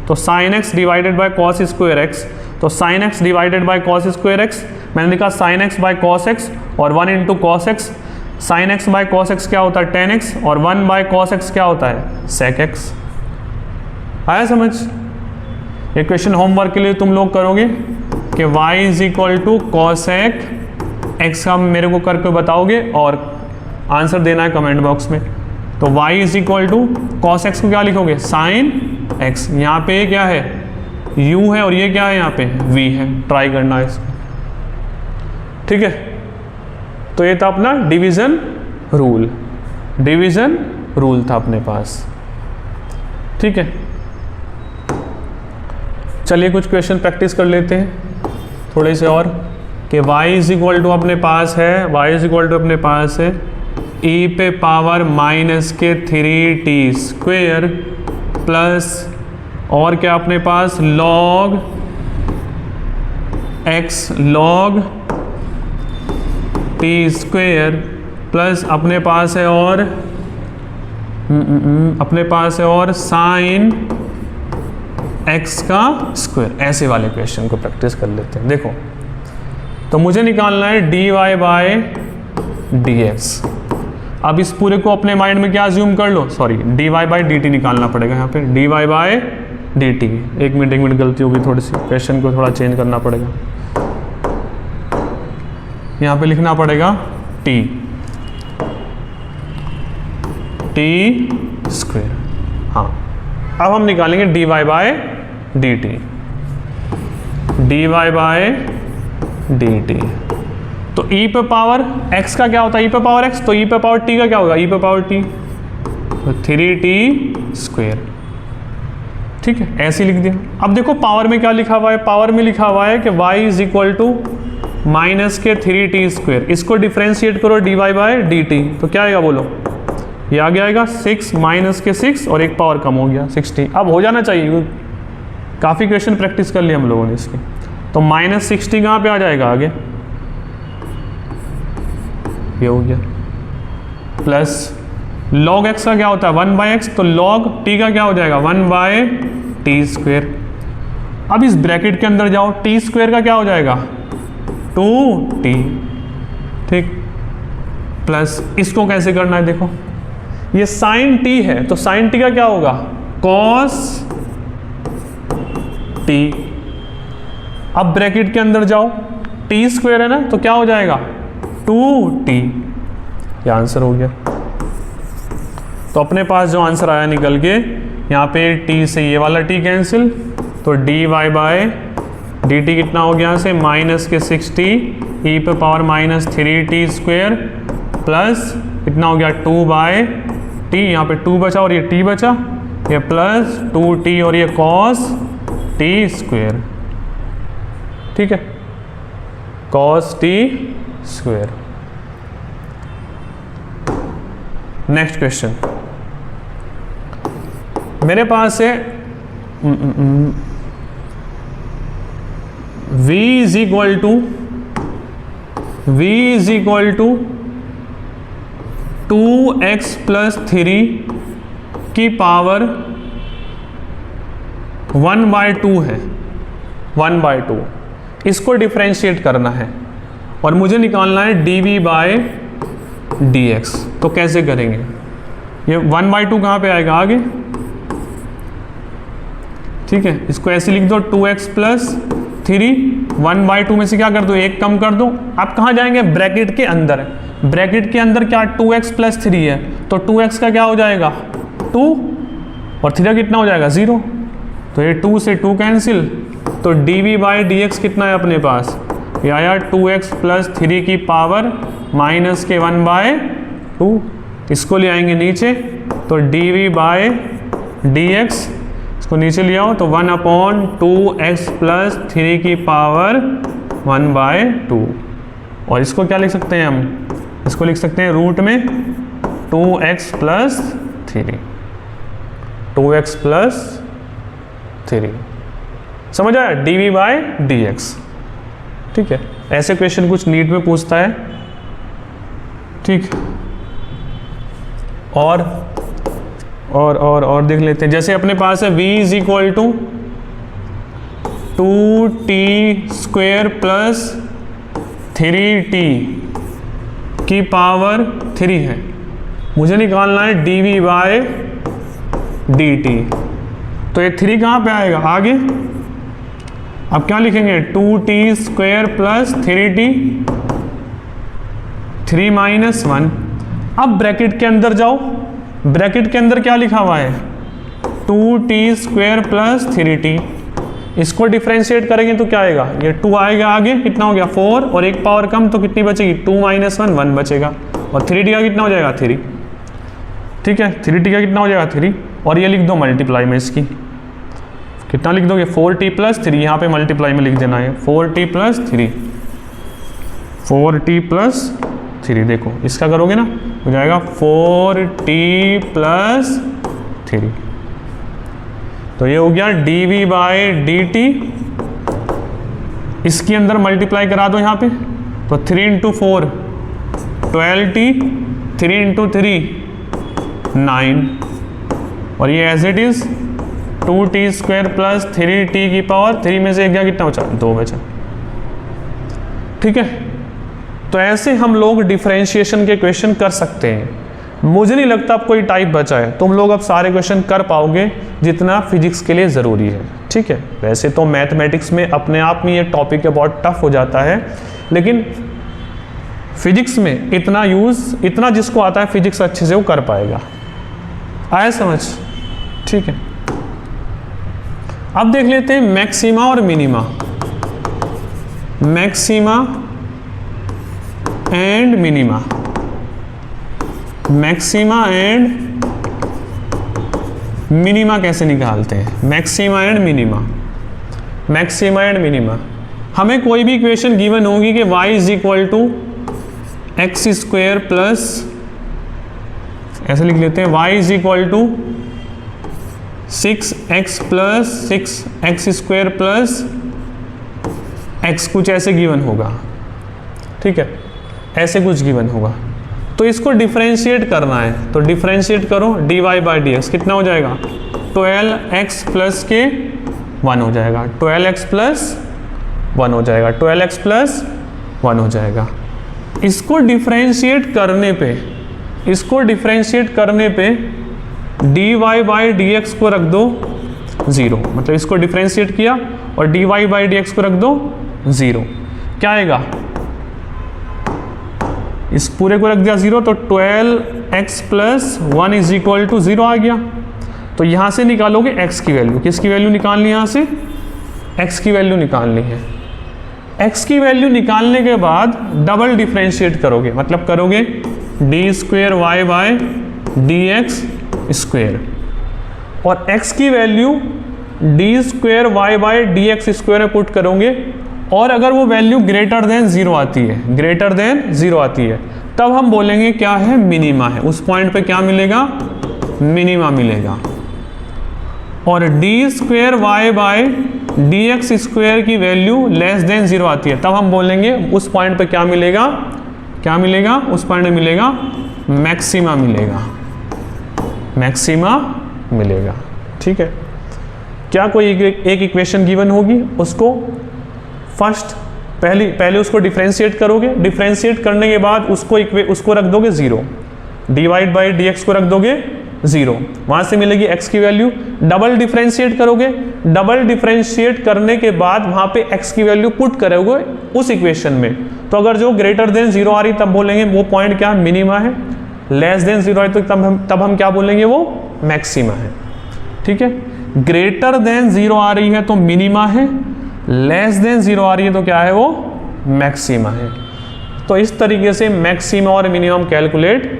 तो sin x divided by cos square x, तो sin x divided by cos square x, मैंने लिखा sin x by cos x, और 1 into cos x, sin x by cos x क्या होता है tan x, और 1/cos x क्या होता है sec x। आया समझ, ये क्वेश्चन होमवर्क के लिए तुम लोग करोगे कि y is equal to cosec x का मेरे को करके बताओगे, और आंसर देना है कमेंट बॉक्स में। तो y is equal to cos x को क्या लिखोगे sin x, यहाँ पे क्या है u है, और ये क्या है यहाँ पे v है, ट्राई करना है इसको, ठीक है। तो ये था अपना डिवीजन रूल था अपने पास, ठीक है। चलिए कुछ क्वेश्चन प्रैक्टिस कर लेते हैं थोड़े से और, कि y इज इक्वल टू अपने पास है, y इज इक्वल टू अपने पास है e पे पावर -3t स्क्वेयर प्लस, और क्या अपने पास log x log t square plus अपने पास है और साइन x का स्क्वायर। ऐसे वाले क्वेश्चन को प्रैक्टिस कर लेते हैं। देखो, तो मुझे निकालना है dy/dx। अब इस पूरे को अपने माइंड में क्या अज्यूम कर लो, सॉरी dy/dt निकालना पड़ेगा यहाँ पे, dy/dt। एक मिनट गलती होगी थोड़ी सी, क्वेश्चन को थोड़ा चेंज करना पड़ेगा, यहाँ पे लिखना पड़ेगा t स्क्वायर। हाँ, अब हम निकालेंगे dy/dt। तो e पे पावर x का क्या होता है, e पे पावर x, तो e पे पावर t का क्या होगा, e पे पावर t, तो 3t स्क्वायर, ठीक है, ऐसे लिख दिया। अब देखो पावर में क्या लिखा हुआ है, पावर में लिखा हुआ है कि y is equal to -3t square, इसको डिफ्रेंशिएट करो dy/dt, तो क्या आएगा बोलो, ये आगे आएगा 6 -6, और एक पावर कम हो गया 60। अब हो जाना चाहिए, काफ़ी क्वेश्चन प्रैक्टिस कर लिया हम लोगों ने इसकी। तो -60 कहाँ पे आ जाएगा आगे, ये हो गया। प्लस log x का क्या होता है 1/x, तो log t का क्या हो जाएगा 1/t²। अब इस ब्रैकेट के अंदर जाओ, t² का क्या हो जाएगा 2t, ठीक। प्लस इसको कैसे करना है, देखो ये sin t है, तो sin t का क्या होगा cos t। अब ब्रैकेट के अंदर जाओ, t² है ना, तो क्या हो जाएगा 2t। ये आंसर हो गया। तो अपने पास जो आंसर आया निकल के, यहाँ पे t से ये वाला t कैंसिल, तो dy/dt कितना हो गया, यहाँ से -60 e⁻³ प्लस कितना हो गया 2/t, यहाँ पे 2 बचा और ये t बचा, ये प्लस 2t और ये cos t², ठीक है, cos t²। नेक्स्ट क्वेश्चन मेरे पास है v is equal to 2x + 3 की पावर 1/2 है, 1/2। इसको डिफरेंशिएट करना है और मुझे निकालना है dv/dx। तो कैसे करेंगे, ये 1/2 कहाँ पे आएगा आगे, ठीक है, इसको ऐसे लिख दो 2x + 3, 1/2 में से क्या कर दो, एक कम कर दो। आप कहाँ जाएंगे, ब्रैकेट के अंदर। ब्रैकेट के अंदर क्या 2x + 3 है, तो 2x का क्या हो जाएगा 2 और 3 का कितना हो जाएगा 0, तो ये 2 से 2 कैंसिल, तो dv/dx कितना है अपने पास, ये आया 2x + 3 की पावर -1/2। इसको ले आएंगे नीचे, तो dv/dx इसको नीचे ले आओ, तो 1/2x + 3 की पावर 1/2। और इसको क्या लिख सकते हैं हम, इसको लिख सकते हैं रूट में 2x + 3, 2x + 3। समझ आया, dv/dx, ठीक है। ऐसे क्वेश्चन कुछ नीट में पूछता है, ठीक। और देख लेते हैं, जैसे अपने पास है v is equal to 2t² + 3t की पावर 3 है, मुझे निकालना है dv/dt। तो ये 3 कहाँ पे आएगा आगे, अब क्या लिखेंगे 2t² + 3t, 3 - 1। अब ब्रैकेट के अंदर जाओ, ब्रैकेट के अंदर क्या लिखा हुआ है 2t² + 3t। इसको डिफरेंशिएट करेंगे तो क्या आएगा, ये 2 आएगा आगे, कितना हो गया 4 और एक पावर कम, तो कितनी बचेगी 2 - 1 बचेगा, और 3t का कितना हो जाएगा 3, ठीक है, 3t का कितना हो जाएगा 3, और ये लिख दो मल्टीप्लाई में, इसकी कितना लिख दोगे 4t + 3, यहाँ पे मल्टीप्लाई में लिख देना है 4t + 3, 4t + 3। देखो इसका करोगे ना, हो जाएगा 4t + 3। तो ये हो गया dv/dt, इसके अंदर मल्टीप्लाई करा दो यहाँ पे, तो 3 × 4 12t, 3 × 3 9, और ये as it is 2t² + 3t की पावर 3 में से गया कितना बचा 2 बचा, ठीक है। तो ऐसे हम लोग डिफरेंशिएशन के क्वेश्चन कर सकते हैं। मुझे नहीं लगता अब कोई टाइप बचा है, तुम लोग अब सारे क्वेश्चन कर पाओगे जितना फिजिक्स के लिए ज़रूरी है, ठीक है। वैसे तो मैथमेटिक्स में अपने आप में ये टॉपिक बहुत टफ हो जाता है, लेकिन फिजिक्स में इतना जिसको आता है फिजिक्स अच्छे से वो कर पाएगा। आया समझ, ठीक है। अब देख लेते हैं मैक्सिमा और minima, maxima and minima, maxima and minima कैसे निकालते हैं, maxima and minima. Maxima and minima, हमें कोई भी इक्वेशन गिवन होगी कि y is equal to x² plus, ऐसे लिख लेते हैं y is equal to 6x + 6x² plus x कुछ ऐसे गिवन होगा, ठीक है, ऐसे कुछ गिवन होगा, तो इसको डिफरेंशिएट करना है, तो डिफरेंशिएट करो, dy बाई डी एक्स कितना हो जाएगा, 12x प्लस के 1 हो जाएगा, 12x प्लस 1 हो जाएगा, 12x प्लस 1 हो जाएगा। इसको डिफरेंशिएट करने पे dy बाई डी एक्स को रख दो 0, मतलब इसको डिफरेंशिएट किया और dy बाई डी एक्स को रख दो 0, क्या आएगा, इस पूरे को रख दिया 0 तो 12x plus 1 is equal to 0 आ गया। तो यहाँ से निकालोगे x की वैल्यू, किसकी वैल्यू निकालनी है, यहाँ से x की वैल्यू निकालनी है। x की वैल्यू निकालने के बाद डबल डिफरेंशिएट करोगे, मतलब करोगे d square y by d x square, और x की value d square y by d x square में पुट करोगे, और अगर वो वैल्यू ग्रेटर देन 0 आती है, ग्रेटर देन 0 आती है, तब हम बोलेंगे क्या है, मिनिमा है। उस पॉइंट पे क्या मिलेगा, मिनिमा मिलेगा। और d square y by d x square की वैल्यू लेस देन 0 आती है, तब हम बोलेंगे उस पॉइंट पे क्या मिलेगा, क्या मिलेगा, उस पॉइंट में मिलेगा मैक्सिमा मिलेगा, मैक्सिमा मिलेगा, ठीक है। क्या कोई एक इक्वेशन गिवन होगी, उसको फर्स्ट पहले उसको डिफरेंशिएट करोगे, डिफरेंशिएट करने के बाद उसको रख दोगे 0, डिवाइड बाई डी एक्स को रख दोगे 0, वहाँ से मिलेगी x की वैल्यू, डबल डिफरेंशिएट करोगे, डबल डिफरेंशिएट करने के बाद वहाँ पे x की वैल्यू पुट करोगे उस इक्वेशन में, तो अगर जो ग्रेटर देन 0 आ रही तब बोलेंगे वो पॉइंट क्या मिनिमा है, लेस देन 0 आई तो तब हम क्या बोलेंगे, वो मैक्सिमा है, ठीक है। ग्रेटर देन 0 आ रही है तो मिनिमा है, लेस देन 0 आ रही है तो क्या है, वो मैक्सिमा है। तो इस तरीके से मैक्सिमा और मिनिमम कैलकुलेट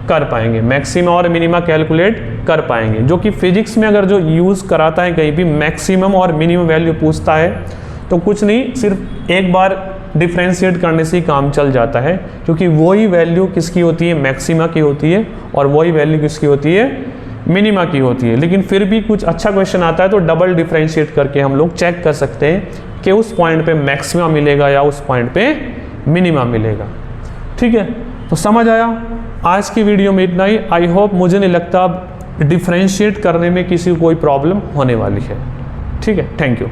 कर पाएंगे, मैक्सिमा और मिनिमा कैलकुलेट कर पाएंगे, जो कि फिजिक्स में अगर जो यूज़ कराता है कहीं भी मैक्सिमम और मिनिमम वैल्यू पूछता है तो कुछ नहीं, सिर्फ एक बार डिफरेंशिएट करने से ही काम चल जाता है, क्योंकि वही वैल्यू किसकी होती है, मैक्सिमा की होती है, और वही वैल्यू किसकी होती है, मिनिमा की होती है। लेकिन फिर भी कुछ अच्छा क्वेश्चन आता है तो डबल डिफरेंशिएट करके हम लोग चेक कर सकते हैं कि उस पॉइंट पे मैक्सिमा मिलेगा या उस पॉइंट पे मिनिमा मिलेगा, ठीक है। तो समझ आया, आज की वीडियो में इतना ही। आई होप, मुझे नहीं लगता अब डिफरेंशिएट करने में किसी को कोई प्रॉब्लम होने वाली है, ठीक है। Thank you.